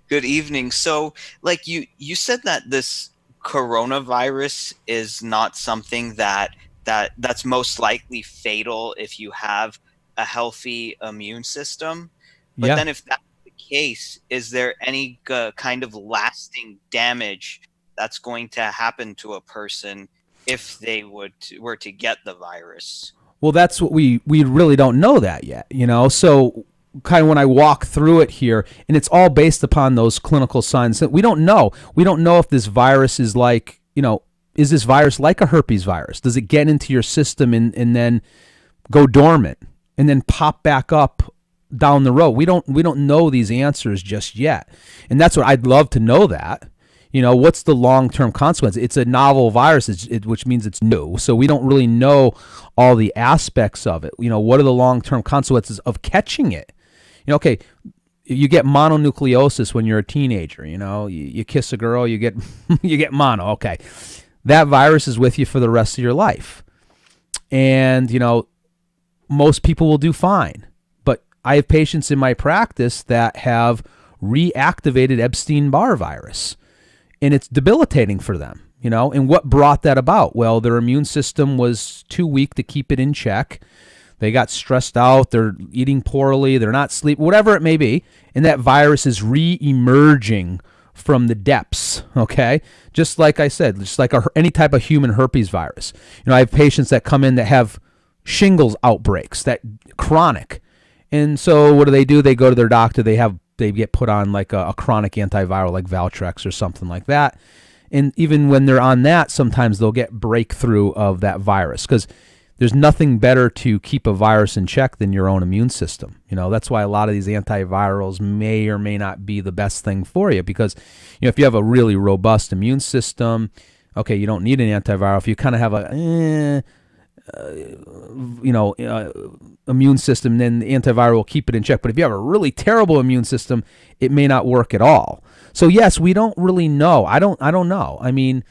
Good evening. So, like you said that this coronavirus is not something that's most likely fatal if you have a healthy immune system. But then if that's the case, is there any kind of lasting damage that's going to happen to a person if they were to get the virus? Well, that's what we really don't know that yet, So kind of when I walk through it here, and it's all based upon those clinical signs that we don't know. We don't know if this virus is like, is this virus like a herpes virus? Does it get into your system and then go dormant and then pop back up down the road? We don't know these answers just yet. And that's what I'd love to know that. What's the long-term consequence? It's a novel virus, which means it's new. So we don't really know all the aspects of it. What are the long-term consequences of catching it? Okay, you get mononucleosis when you're a teenager. You kiss a girl, you get you get mono. Okay, that virus is with you for the rest of your life. And, most people will do fine. But I have patients in my practice that have reactivated Epstein-Barr virus. And it's debilitating for them, And what brought that about? Well, their immune system was too weak to keep it in check. They got stressed out. They're eating poorly. They're not sleeping, whatever it may be. And that virus is re-emerging from the depths, okay? Just like I said, just like any type of human herpes virus. I have patients that come in that have shingles outbreaks, that chronic. And so what do? They go to their doctor. They get put on like a chronic antiviral like Valtrex or something like that. And even when they're on that, sometimes they'll get breakthrough of that virus because there's nothing better to keep a virus in check than your own immune system. That's why a lot of these antivirals may or may not be the best thing for you because, if you have a really robust immune system, okay, you don't need an antiviral. If you kind of have a, immune system, then the antiviral will keep it in check. But if you have a really terrible immune system, it may not work at all. So yes, we don't really know. I don't know. I mean,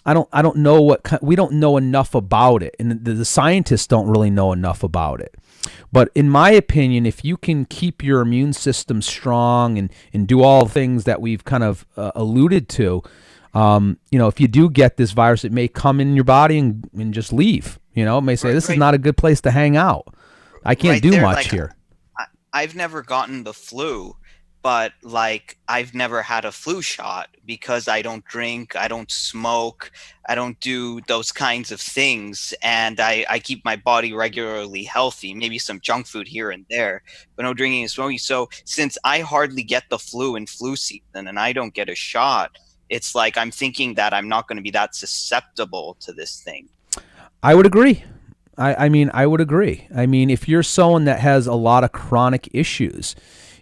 I don't know we don't know enough about it, and the scientists don't really know enough about it. But in my opinion, if you can keep your immune system strong and do all the things that we've kind of alluded to, if you do get this virus, it may come in your body and just leave. It may say, this is not a good place to hang out. I can't do much here. I've never gotten the flu, but I've never had a flu shot because I don't drink, I don't smoke, I don't do those kinds of things. And I keep my body regularly healthy, maybe some junk food here and there, but no drinking and smoking. So since I hardly get the flu in flu season and I don't get a shot, it's like I'm thinking that I'm not going to be that susceptible to this thing. I would agree. I would agree. If you're someone that has a lot of chronic issues,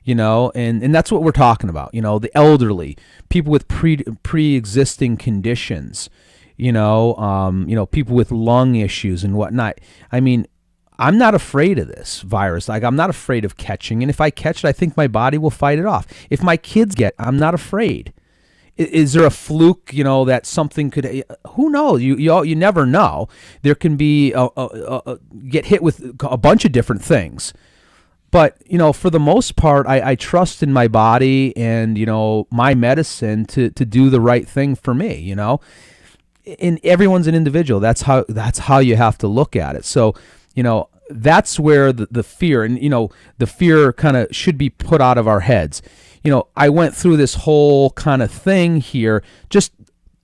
and that's what we're talking about, the elderly, people with pre-existing conditions, people with lung issues and whatnot. I'm not afraid of this virus. I'm not afraid of catching. And if I catch it, I think my body will fight it off. If my kids get, I'm not afraid. Is there a fluke, that something could, who knows? You never know. There can be, get hit with a bunch of different things. But, for the most part, I trust in my body and, my medicine to do the right thing for me, and everyone's an individual. That's how you have to look at it. So, that's where the fear, and the fear kind of should be put out of our heads. I went through this whole kind of thing here, just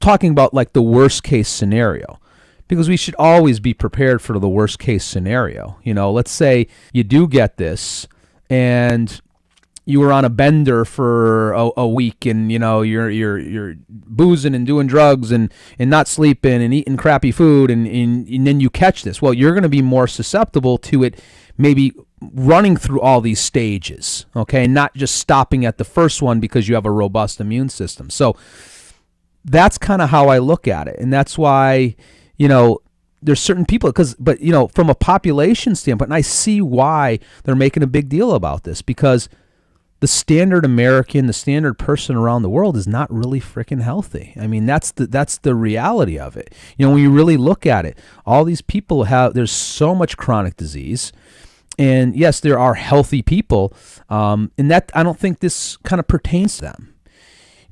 talking about like the worst case scenario, because we should always be prepared for the worst case scenario. Let's say you do get this, and you were on a bender for a week, and you're boozing and doing drugs and not sleeping and eating crappy food, and then you catch this. Well, you're going to be more susceptible to it, maybe running through all these stages, okay, and not just stopping at the first one because you have a robust immune system. So that's kind of how I look at it, and that's why there's certain people, but from a population standpoint, and I see why they're making a big deal about this, because the standard American, the standard person around the world is not really freaking healthy. I mean, that's the reality of it. When you really look at it, all these people there's so much chronic disease. And yes, there are healthy people, and that I don't think this kind of pertains to them.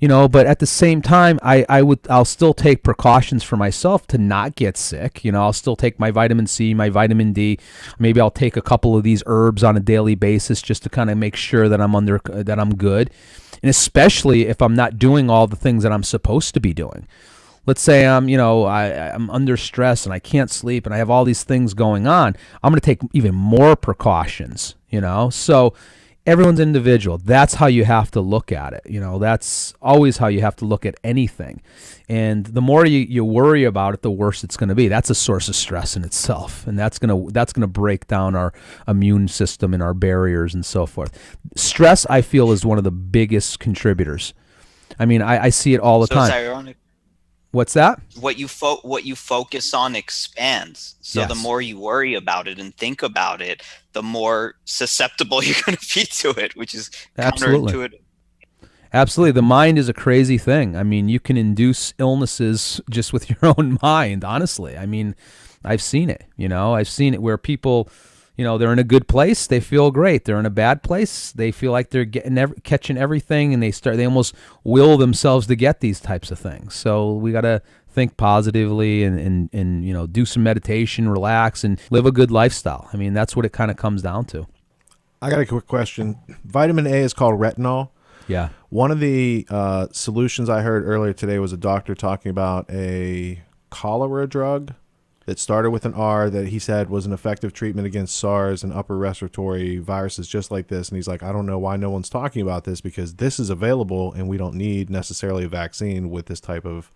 But at the same time, I'll still take precautions for myself to not get sick. I'll still take my vitamin C, my vitamin D. Maybe I'll take a couple of these herbs on a daily basis just to kind of make sure that I'm good. And especially if I'm not doing all the things that I'm supposed to be doing. Let's say I'm under stress and I can't sleep and I have all these things going on. I'm going to take even more precautions, So everyone's individual. That's how you have to look at it. That's always how you have to look at anything. And the more you worry about it, the worse it's going to be. That's a source of stress in itself. And that's going to break down our immune system and our barriers and so forth. Stress, I feel, is one of the biggest contributors. I mean, I see it all the time. It's ironic. What's that? What you focus on expands. So Yes. The more you worry about it and think about it, the more susceptible you're going to be to it, which is Absolutely. counterintuitive. Absolutely. The mind is a crazy thing. I mean, you can induce illnesses just with your own mind, honestly. I mean, I've seen it, I've seen it where people, they're in a good place, they feel great. They're in a bad place, they feel like they're catching everything, and they almost will themselves to get these types of things. So we got to think positively and do some meditation, relax, and live a good lifestyle. I mean, that's what it kind of comes down to. I got a quick question. Vitamin A is called retinol. Yeah. One of the solutions I heard earlier today was a doctor talking about a cholera drug that started with an R that he said was an effective treatment against SARS and upper respiratory viruses just like this. And he's like, I don't know why no one's talking about this, because this is available and we don't need necessarily a vaccine with this type of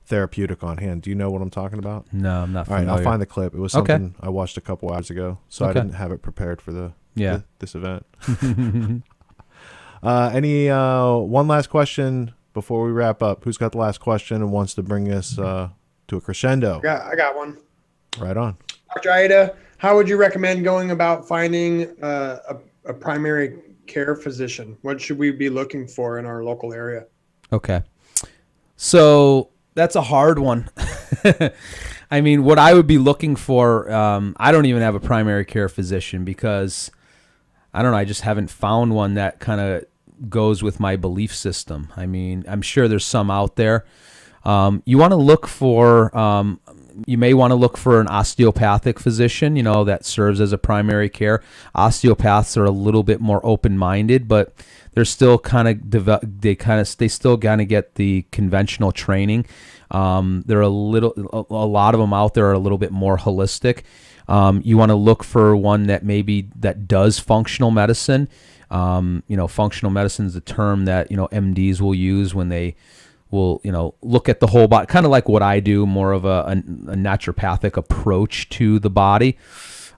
therapeutic on hand. Do you know what I'm talking about? No, I'm not familiar. All right, I'll find the clip. It was something I watched a couple hours ago, so I didn't have it prepared for this event. Any one last question before we wrap up? Who's got the last question and wants to bring us to a crescendo? I got one. Right on. Dr. Aieta, how would you recommend going about finding a primary care physician? What should we be looking for in our local area? Okay. So that's a hard one. I mean, what I would be looking for, I don't even have a primary care physician because, I don't know, I just haven't found one that kind of goes with my belief system. I mean, I'm sure there's some out there. You want to look for, you may want to look for an osteopathic physician, that serves as a primary care. Osteopaths are a little bit more open-minded, but they're still kind of, they still kind of get the conventional training. There are a lot of them out there are a little bit more holistic. You want to look for one that does functional medicine. Functional medicine is a term that, MDs will use when they will, look at the whole body, kind of like what I do, more of a naturopathic approach to the body.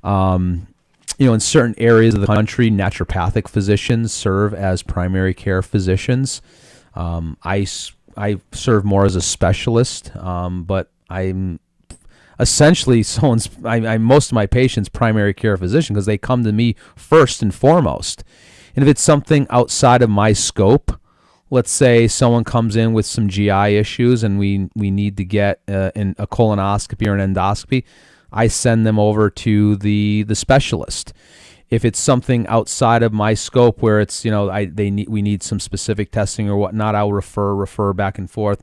In certain areas of the country, naturopathic physicians serve as primary care physicians. I serve more as a specialist, but I'm essentially most of my patients' primary care physician because they come to me first and foremost. And if it's something outside of my scope, let's say someone comes in with some GI issues and we need to get a colonoscopy or an endoscopy, I send them over to the specialist. If it's something outside of my scope where it's, we need some specific testing or whatnot, I'll refer back and forth.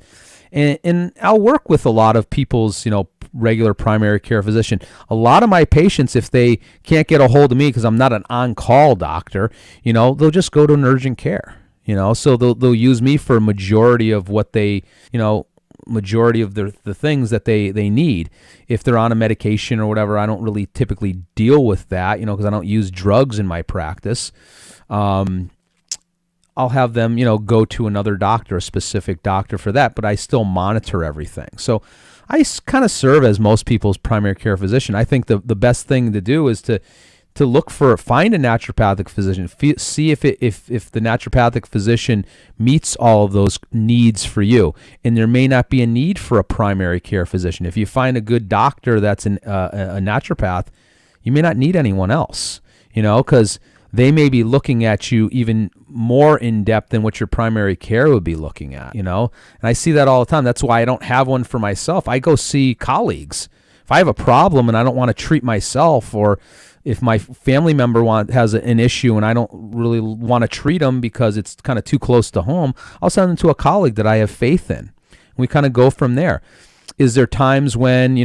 And I'll work with a lot of people's, regular primary care physician. A lot of my patients, if they can't get a hold of me because I'm not an on-call doctor, they'll just go to an urgent care, so they'll use me for a majority of what they, majority of the things that they need. If they're on a medication or whatever, I don't really typically deal with that, because I don't use drugs in my practice. I'll have them, go to another doctor, a specific doctor for that, but I still monitor everything. So I kind of serve as most people's primary care physician. I think the best thing to do is to find a naturopathic physician, see if the naturopathic physician meets all of those needs for you. And there may not be a need for a primary care physician. If you find a good doctor that's a naturopath, you may not need anyone else, because they may be looking at you even more in depth than what your primary care would be looking at, And I see that all the time. That's why I don't have one for myself. I go see colleagues. If I have a problem and I don't want to treat myself, or if my family member has an issue and I don't really want to treat them because it's kind of too close to home, I'll send them to a colleague that I have faith in. We kind of go from there. Is there times when,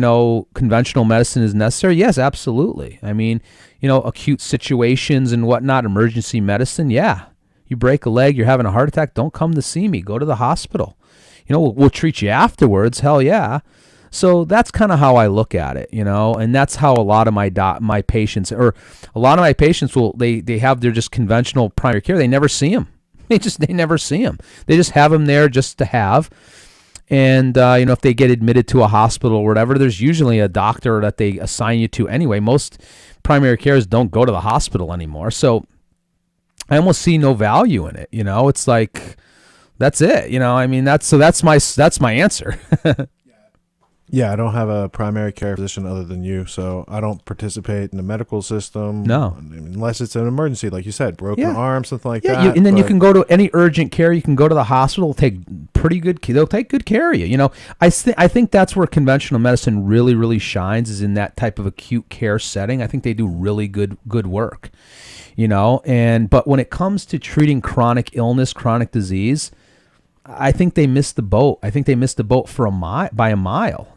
conventional medicine is necessary? Yes, absolutely. I mean, acute situations and whatnot, emergency medicine, yeah. You break a leg, you're having a heart attack, don't come to see me. Go to the hospital. We'll treat you afterwards. Hell yeah. So that's kind of how I look at it, and that's how a lot of my patients, or a lot of my patients they have their just conventional primary care. They never see them. They never see them. They just have them there just to have. And, if they get admitted to a hospital or whatever, there's usually a doctor that they assign you to anyway. Most primary cares don't go to the hospital anymore. So I almost see no value in it. It's like, that's it. I mean, that's my answer. Yeah, I don't have a primary care physician other than you, so I don't participate in the medical system. No. Unless it's an emergency, like you said, broken arm, something like that. Yeah, and then you can go to any urgent care. You can go to the hospital. They'll take good care of you. I think that's where conventional medicine really, really shines, is in that type of acute care setting. I think they do really good work, but when it comes to treating chronic illness, chronic disease, I think they missed the boat. I think they missed the boat by a mile,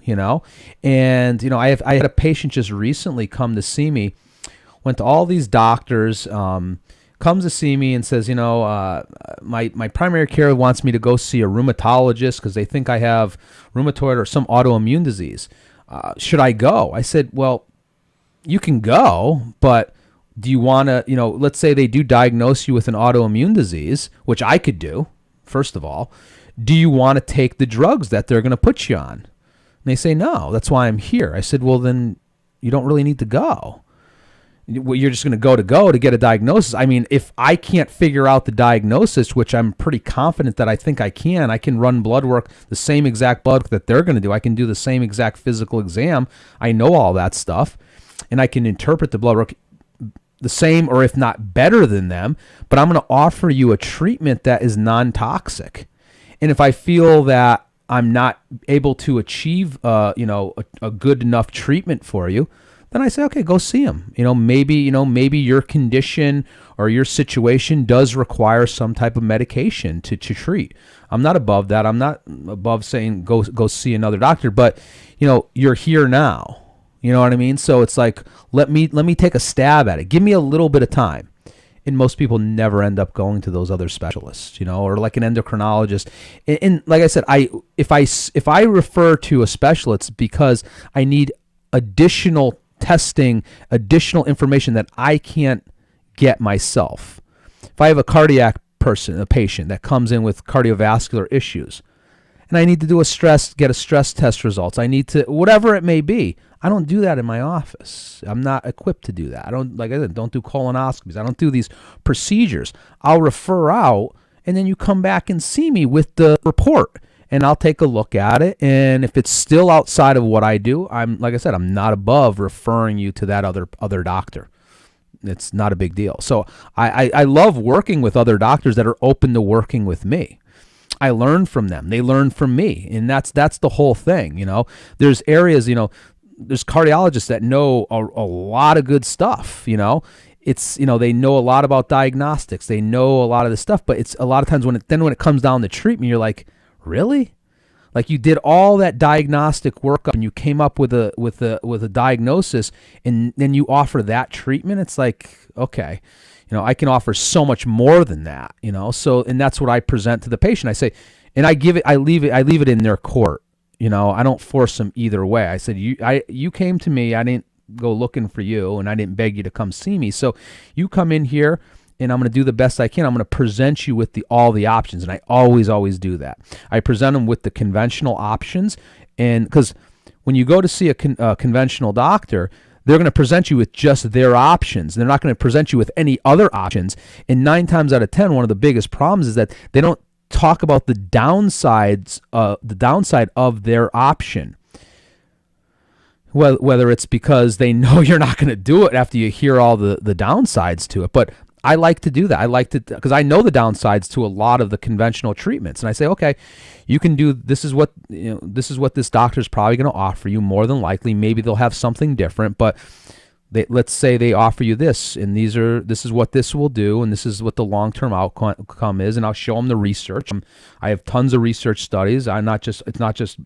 And, I had a patient just recently come to see me, went to all these doctors, comes to see me and says, my primary care wants me to go see a rheumatologist because they think I have rheumatoid or some autoimmune disease. Should I go? I said, well, you can go, but do you want to, let's say they do diagnose you with an autoimmune disease, which I could do. First of all, do you want to take the drugs that they're going to put you on? And they say, no, that's why I'm here. I said, well, then you don't really need to go. You're just going to go to get a diagnosis. I mean, if I can't figure out the diagnosis, which I'm pretty confident that I think I can run blood work, the same exact blood work that they're going to do. I can do the same exact physical exam. I know all that stuff, and I can interpret the blood work the same, or if not better than them, but I'm going to offer you a treatment that is non-toxic. And if I feel that I'm not able to achieve, a good enough treatment for you, then I say, okay, go see him. Maybe your condition or your situation does require some type of medication to treat. I'm not above that. I'm not above saying go see another doctor, but you're here now. You know what I mean? So it's like, let me take a stab at it. Give me a little bit of time. And most people never end up going to those other specialists, or like an endocrinologist. And like I said, if I refer to a specialist because I need additional testing, additional information that I can't get myself. If I have a cardiac patient that comes in with cardiovascular issues, and I need to get a stress test results, I need to, whatever it may be, I don't do that in my office. I'm not equipped to do that. I don't, like I said, don't do colonoscopies. I don't do these procedures. I'll refer out, and then you come back and see me with the report, and I'll take a look at it. And if it's still outside of what I do, like I said, I'm not above referring you to that other doctor. It's not a big deal. So I love working with other doctors that are open to working with me. I learn from them. They learn from me. And that's the whole thing. There's areas, there's cardiologists that know a lot of good stuff, it's, they know a lot about diagnostics. They know a lot of this stuff, but it's a lot of times when it comes down to treatment, you're like, really? Like, you did all that diagnostic workup and you came up with a diagnosis, and then you offer that treatment. It's like, okay, I can offer so much more than that, So, and that's what I present to the patient. I say, and I leave it in their court. I don't force them either way. I said, you came to me. I didn't go looking for you, and I didn't beg you to come see me. So you come in here, and I'm going to do the best I can. I'm going to present you with all the options, and I always do that. I present them with the conventional options, and because when you go to see a conventional doctor, they're going to present you with just their options. They're not going to present you with any other options. And 9 times out of 10, one of the biggest problems is that they don't talk about the downside of their option. Whether it's because they know you're not going to do it after you hear all the downsides to it. But I like to do that. I like to, because I know the downsides to a lot of the conventional treatments. And I say, okay, you can do, this is what this doctor's probably going to offer you, more than likely. Maybe they'll have something different, but let's say they offer you this, and this is what this will do, and this is what the long-term outcome is, and I'll show them the research. I have tons of research studies. It's not just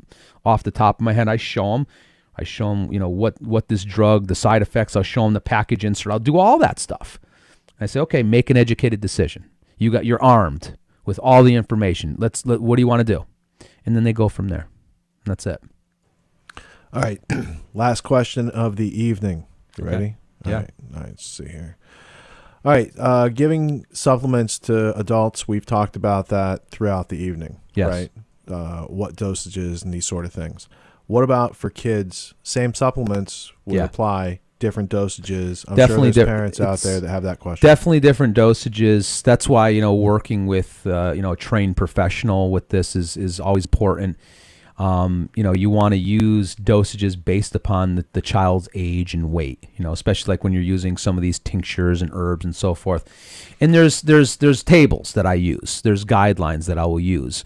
off the top of my head. I show them, what this drug, the side effects. I'll show them the package insert. I'll do all that stuff. I say, okay, make an educated decision. You're armed with all the information. What do you want to do? And then they go from there. And that's it. All right. Last question of the evening. You ready? Yeah. All right. Let's see here. All right. Giving supplements to adults. We've talked about that throughout the evening. Yes. Right. What dosages and these sort of things. What about for kids? Same supplements would apply, different dosages. I'm definitely sure there's parents out there that have that question. Definitely different dosages. That's why, working with, a trained professional with this is always important. You want to use dosages based upon the child's age and weight, especially like when you're using some of these tinctures and herbs and so forth. And there's tables that I use. There's guidelines that I will use,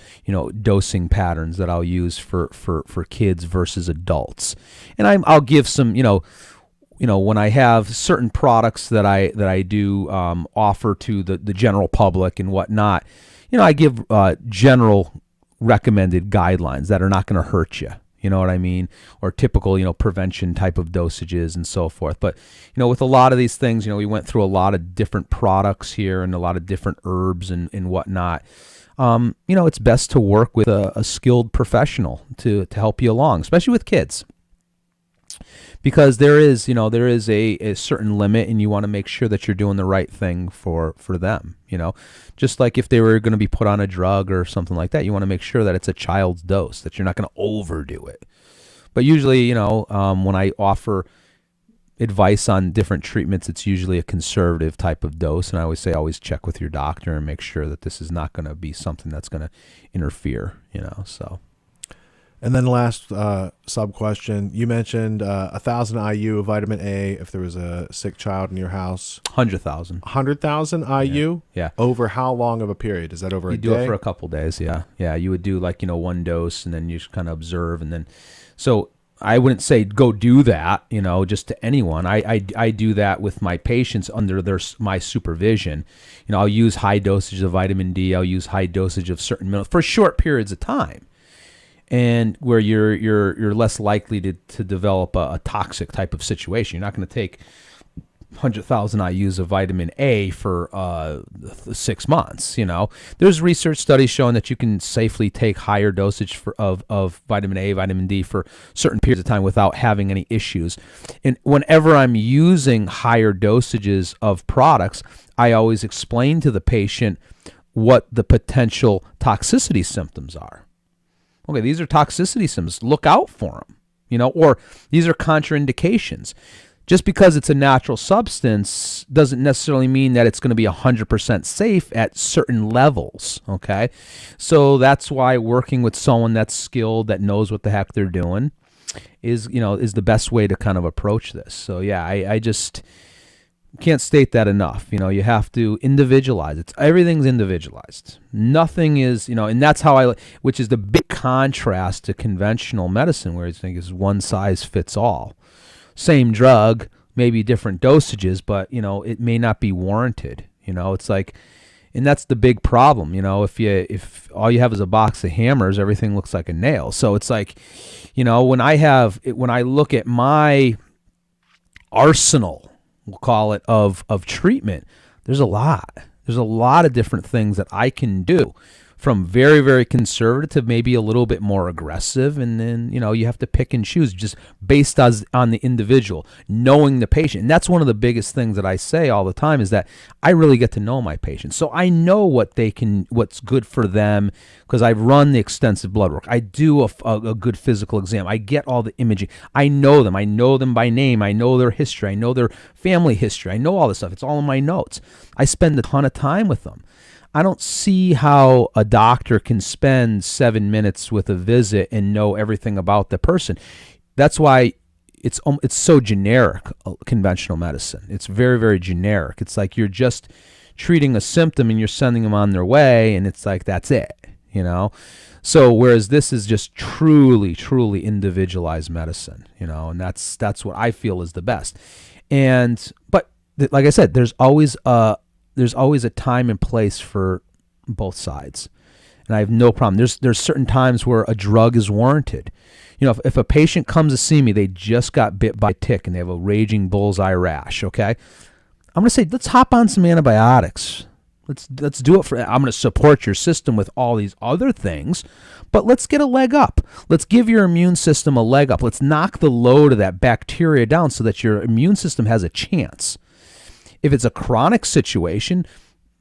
dosing patterns that I'll use for kids versus adults. And I'll give some, when I have certain products that I do offer to the general public and whatnot, I give general recommended guidelines that are not going to hurt you. You know what I mean? Or typical, prevention type of dosages and so forth. But, with a lot of these things, we went through a lot of different products here and a lot of different herbs and whatnot. It's best to work with a skilled professional to help you along, especially with kids. Because there is a certain limit, and you want to make sure that you're doing the right thing for them. Just like if they were going to be put on a drug or something like that, you want to make sure that it's a child's dose, that you're not going to overdo it. But usually, when I offer advice on different treatments, it's usually a conservative type of dose, and I always say always check with your doctor and make sure that this is not going to be something that's going to interfere. So. And then last sub question, you mentioned 1,000 IU of vitamin A if there was a sick child in your house. 100,000. 100,000 IU? Yeah. Over how long of a period? Is that over a day? You do it for a couple days, yeah. Yeah, you would do one dose, and then you just kind of observe. And then, so I wouldn't say go do that, just to anyone. I do that with my patients under my supervision. I'll use high dosage of vitamin D. I'll use high dosage of certain minerals for short periods of time. And where you're less likely to develop a toxic type of situation. You're not going to take 100,000 IUs of vitamin A for 6 months. There's research studies showing that you can safely take higher dosage of vitamin A, vitamin D for certain periods of time without having any issues. And whenever I'm using higher dosages of products, I always explain to the patient what the potential toxicity symptoms are. Okay, these are toxicity symptoms. Look out for them, or these are contraindications. Just because it's a natural substance doesn't necessarily mean that it's going to be 100% safe at certain levels, okay? So that's why working with someone that's skilled, that knows what the heck they're doing, is the best way to kind of approach this. So yeah, I just can't state that enough. You have to individualize. Everything's individualized. Nothing is, and that's how which is the big contrast to conventional medicine, where I think is one size fits all. Same drug, maybe different dosages, but, it may not be warranted. It's like, and that's the big problem. If all you have is a box of hammers, everything looks like a nail. So it's like, when I look at my arsenal, we'll call it, of treatment, there's a lot of different things that I can do, from very, very conservative to maybe a little bit more aggressive. And then, you have to pick and choose just based on the individual, knowing the patient. And that's one of the biggest things that I say all the time, is that I really get to know my patients. So I know what's good for them, because I've run the extensive blood work. I do a good physical exam. I get all the imaging. I know them. I know them by name. I know their history. I know their family history. I know all this stuff. It's all in my notes. I spend a ton of time with them. I don't see how a doctor can spend 7 minutes with a visit and know everything about the person. That's why it's so generic, conventional medicine. It's very, very generic. It's like you're just treating a symptom and you're sending them on their way, and it's like, that's it, So whereas this is just truly, truly individualized medicine, and that's what I feel is the best. But like I said, there's always a time and place for both sides. And I have no problem. There's certain times where a drug is warranted. If a patient comes to see me, they just got bit by a tick and they have a raging bullseye rash, okay? I'm going to say, let's hop on some antibiotics. Let's do it I'm going to support your system with all these other things, but let's get a leg up. Let's give your immune system a leg up. Let's knock the load of that bacteria down so that your immune system has a chance. If it's a chronic situation,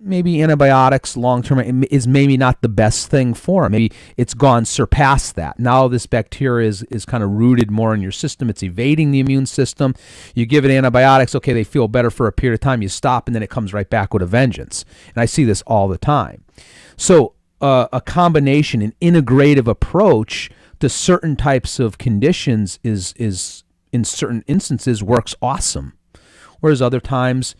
maybe antibiotics long-term is maybe not the best thing for them. Maybe it's gone surpast that. Now this bacteria is kind of rooted more in your system. It's evading the immune system. You give it antibiotics, okay, they feel better for a period of time. You stop, and then it comes right back with a vengeance. And I see this all the time. So a combination, an integrative approach to certain types of conditions is in certain instances works awesome. Whereas other times,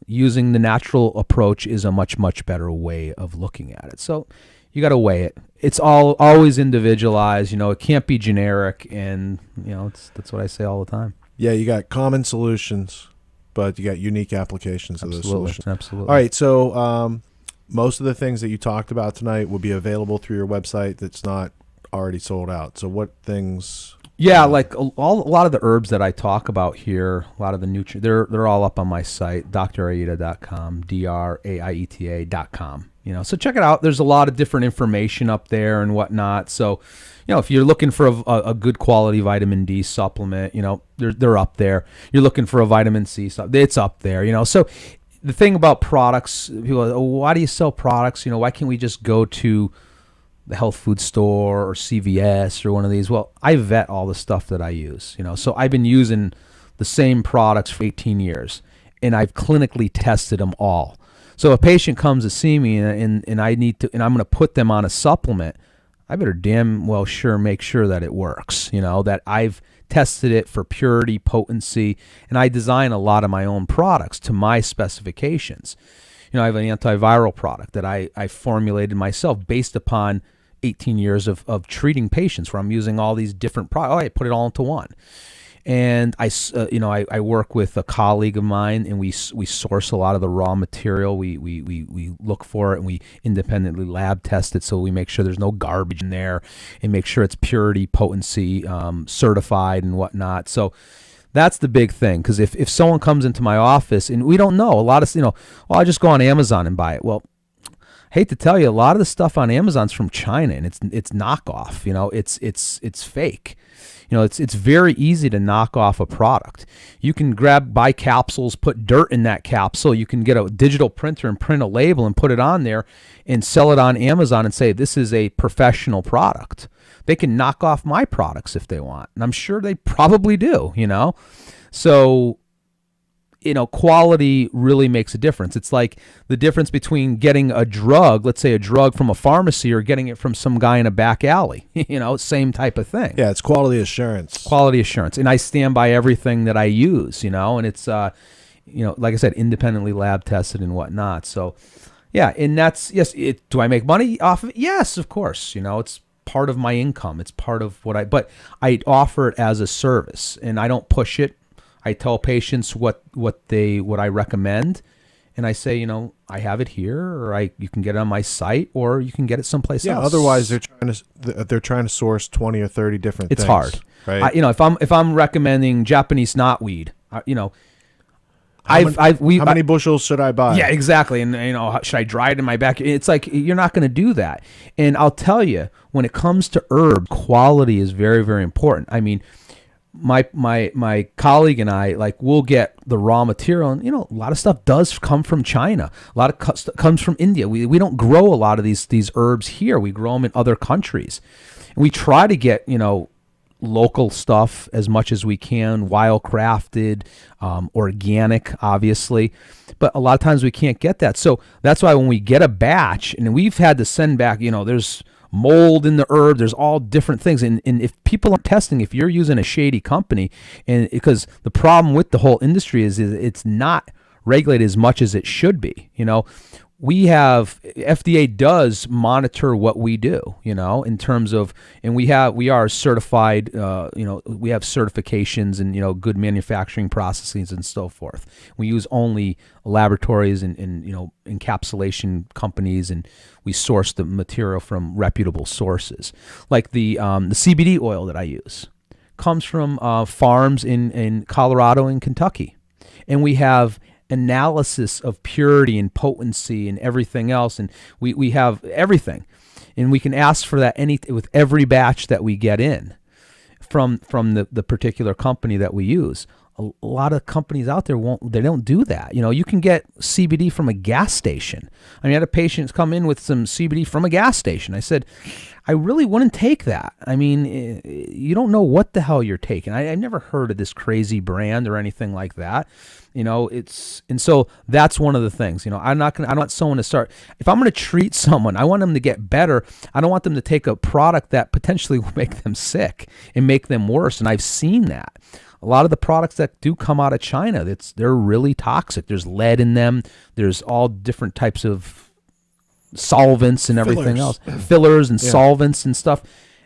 using the natural approach is a much, much better way of looking at it. So you got to weigh it. It's always individualized. It can't be generic, and that's what I say all the time. Yeah, you got common solutions, but you got unique applications of those solutions. Absolutely. All right, so most of the things that you talked about tonight will be available through your website that's not already sold out. So what things? Yeah, like a lot of the herbs that I talk about here, a lot of the nutrients, they're all up on my site, draieta.com, draieta.com. So check it out. There's a lot of different information up there and whatnot. So, if you're looking for a good quality vitamin D supplement, they're up there. You're looking for a vitamin C supplement, it's up there. So the thing about products, people are, why do you sell products? Why can't we just go to the health food store or CVS or one of these? Well, I vet all the stuff that I use, so I've been using the same products for 18 years, and I've clinically tested them all. So a patient comes to see me and I need to, and I'm going to put them on a supplement, I better damn well make sure that it works, that I've tested it for purity, potency, and I design a lot of my own products to my specifications. I have an antiviral product that I formulated myself based upon 18 years of treating patients, where I'm using all these different products. I put it all into one. And I work with a colleague of mine, and we source a lot of the raw material. We look for it, and we independently lab test it, so we make sure there's no garbage in there, and make sure it's purity, potency, certified and whatnot. So that's the big thing, because if someone comes into my office and we don't know, a lot of, I just go on Amazon and buy it. Well, I hate to tell you, a lot of the stuff on Amazon's from China, and it's knockoff. It's fake. It's very easy to knock off a product. You can buy capsules, put dirt in that capsule. You can get a digital printer and print a label and put it on there and sell it on Amazon and say, this is a professional product. They can knock off my products if they want. And I'm sure they probably do, So, quality really makes a difference. It's like the difference between getting a drug, let's say a drug from a pharmacy, or getting it from some guy in a back alley, same type of thing. Yeah, it's quality assurance. Quality assurance. And I stand by everything that I use, and it's, like I said, independently lab tested and whatnot. So, yeah, and that's, yes, do I make money off of it? Yes, of course. It's part of my income. It's part of but I offer it as a service, and I don't push it. I tell patients what I recommend, and I say, I have it here, or you can get it on my site, or you can get it someplace else. Otherwise they're trying to source 20 or 30 different things. It's hard, right? If I'm recommending Japanese knotweed, how many bushels should I buy? Yeah, exactly. And should I dry it in my back? It's like you're not going to do that. And I'll tell you, when it comes to herb, quality is very, very important. I mean, my colleague and I, like, we'll get the raw material, and a lot of stuff does come from China. A lot of comes from India. We don't grow a lot of these herbs here. We grow them in other countries, and we try to get local stuff as much as we can, wild crafted, organic, obviously, but a lot of times we can't get that. So that's why when we get a batch, and we've had to send back, there's mold in the herb, there's all different things, and if people are testing, if you're using a shady company, and because the problem with the whole industry is it's not regulated as much as it should be. We have, FDA does monitor what we do, in terms of, and we are certified, we have certifications and, good manufacturing processes and so forth. We use only laboratories and encapsulation companies, and we source the material from reputable sources. Like the CBD oil that I use comes from farms in Colorado and Kentucky. And we have analysis of purity and potency and everything else, and we have everything, and we can ask for that with every batch that we get in from the particular company that we use. A lot of companies out there don't do that. You can get CBD from a gas station. I had a patient come in with some CBD from a gas station. I said, I really wouldn't take that. You don't know what the hell you're taking. I've never heard of this crazy brand or anything like that. And so that's one of the things. I don't want someone to start. If I'm going to treat someone, I want them to get better. I don't want them to take a product that potentially will make them sick and make them worse. And I've seen that. A lot of the products that do come out of China, they're really toxic. There's lead in them. There's all different types of solvents and everything else, fillers and solvents and stuff.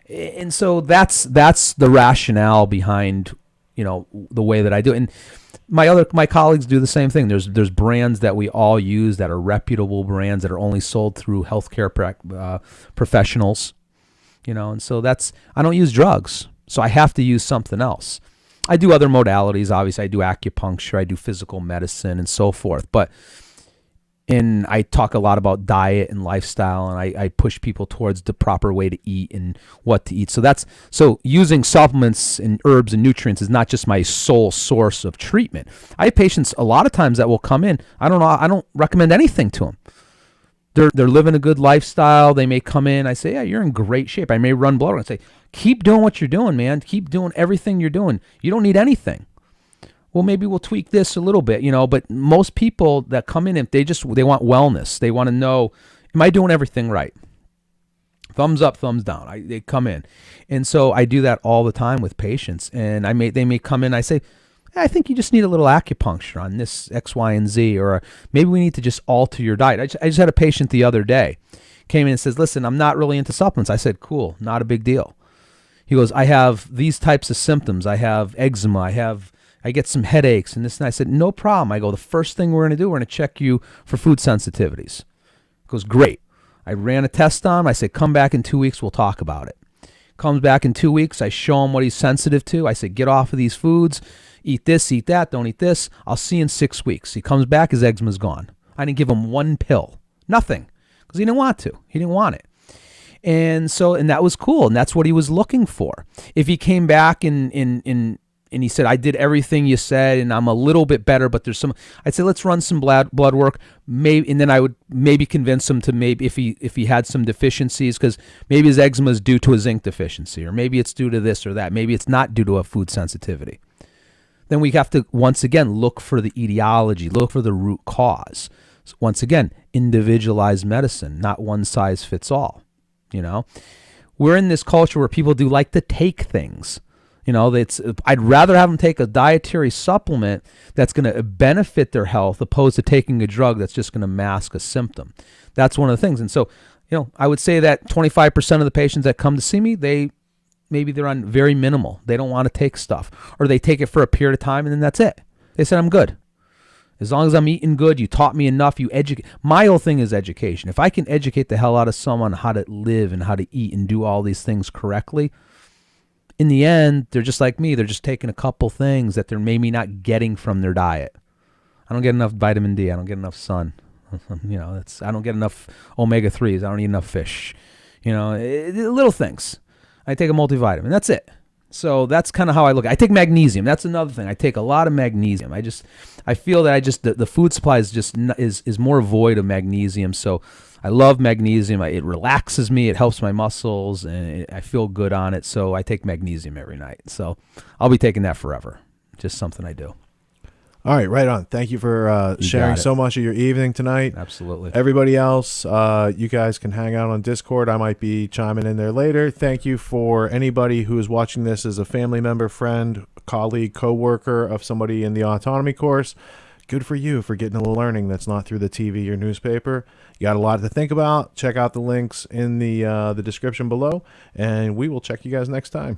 And so that's the rationale behind the way that I do it. And my colleagues do the same thing. There's brands that we all use that are reputable brands that are only sold through healthcare professionals. And so I don't use drugs, so I have to use something else. I do other modalities. Obviously, I do acupuncture, I do physical medicine, and so forth. And I talk a lot about diet and lifestyle, and I push people towards the proper way to eat and what to eat. So using supplements and herbs and nutrients is not just my sole source of treatment. I have patients a lot of times that will come in. I don't recommend anything to them. They're living a good lifestyle. They may come in. I say, yeah, you're in great shape. I may run blood work. I say, keep doing what you're doing, man. Keep doing everything you're doing. You don't need anything. Well, maybe we'll tweak this a little bit, but most people that come in, if they want wellness, they want to know, am I doing everything right? Thumbs up, thumbs down. They come in. And so I do that all the time with patients. And they may come in, I say, I think you just need a little acupuncture on this X, Y, and Z, or maybe we need to just alter your diet. I just had a patient the other day, came in and says, listen, I'm not really into supplements. I said, cool, not a big deal. He goes, I have these types of symptoms. I have eczema. I get some headaches and this. And I said, no problem. I go, the first thing we're going to do, we're going to check you for food sensitivities. He goes, great. I ran a test on him. I said, come back in 2 weeks. We'll talk about it. Comes back in 2 weeks. I show him what he's sensitive to. I said, get off of these foods. Eat this, eat that. Don't eat this. I'll see you in 6 weeks. He comes back. His eczema's gone. I didn't give him one pill. Nothing. Because he didn't want to. He didn't want it. And that was cool. And that's what he was looking for. If he came back and he said, I did everything you said and I'm a little bit better, but there's some, I'd say, let's run some blood work. Maybe, and then I would maybe convince him to maybe if he had some deficiencies, because maybe his eczema is due to a zinc deficiency, or maybe it's due to this or that. Maybe it's not due to a food sensitivity. Then we have to, once again, look for the etiology, look for the root cause. So once again, individualized medicine, not one size fits all. We're in this culture where people do like to take things. I'd rather have them take a dietary supplement that's going to benefit their health opposed to taking a drug that's just going to mask a symptom. That's one of the things. And so, I would say that 25% of the patients that come to see me, maybe they're on very minimal. They don't want to take stuff, or they take it for a period of time and then that's it. They said, I'm good. As long as I'm eating good, you taught me enough, you educate. My whole thing is education. If I can educate the hell out of someone how to live and how to eat and do all these things correctly, in the end, they're just like me. They're just taking a couple things that they're maybe not getting from their diet. I don't get enough vitamin D. I don't get enough sun. I don't get enough omega-3s. I don't eat enough fish. Little things. I take a multivitamin. That's it. So that's kind of how I look. I take magnesium. That's another thing. I take a lot of magnesium. I feel that the food supply is more void of magnesium. So I love magnesium. It relaxes me. It helps my muscles, and I feel good on it. So I take magnesium every night. So I'll be taking that forever. Just something I do. All right, right on. Thank you for sharing so much of your evening tonight. Absolutely. Everybody else, you guys can hang out on Discord. I might be chiming in there later. Thank you for anybody who is watching this as a family member, friend, colleague, coworker of somebody in the AUTONOMY course. Good for you for getting a learning that's not through the TV or newspaper. You got a lot to think about. Check out the links in the description below, and we will check you guys next time.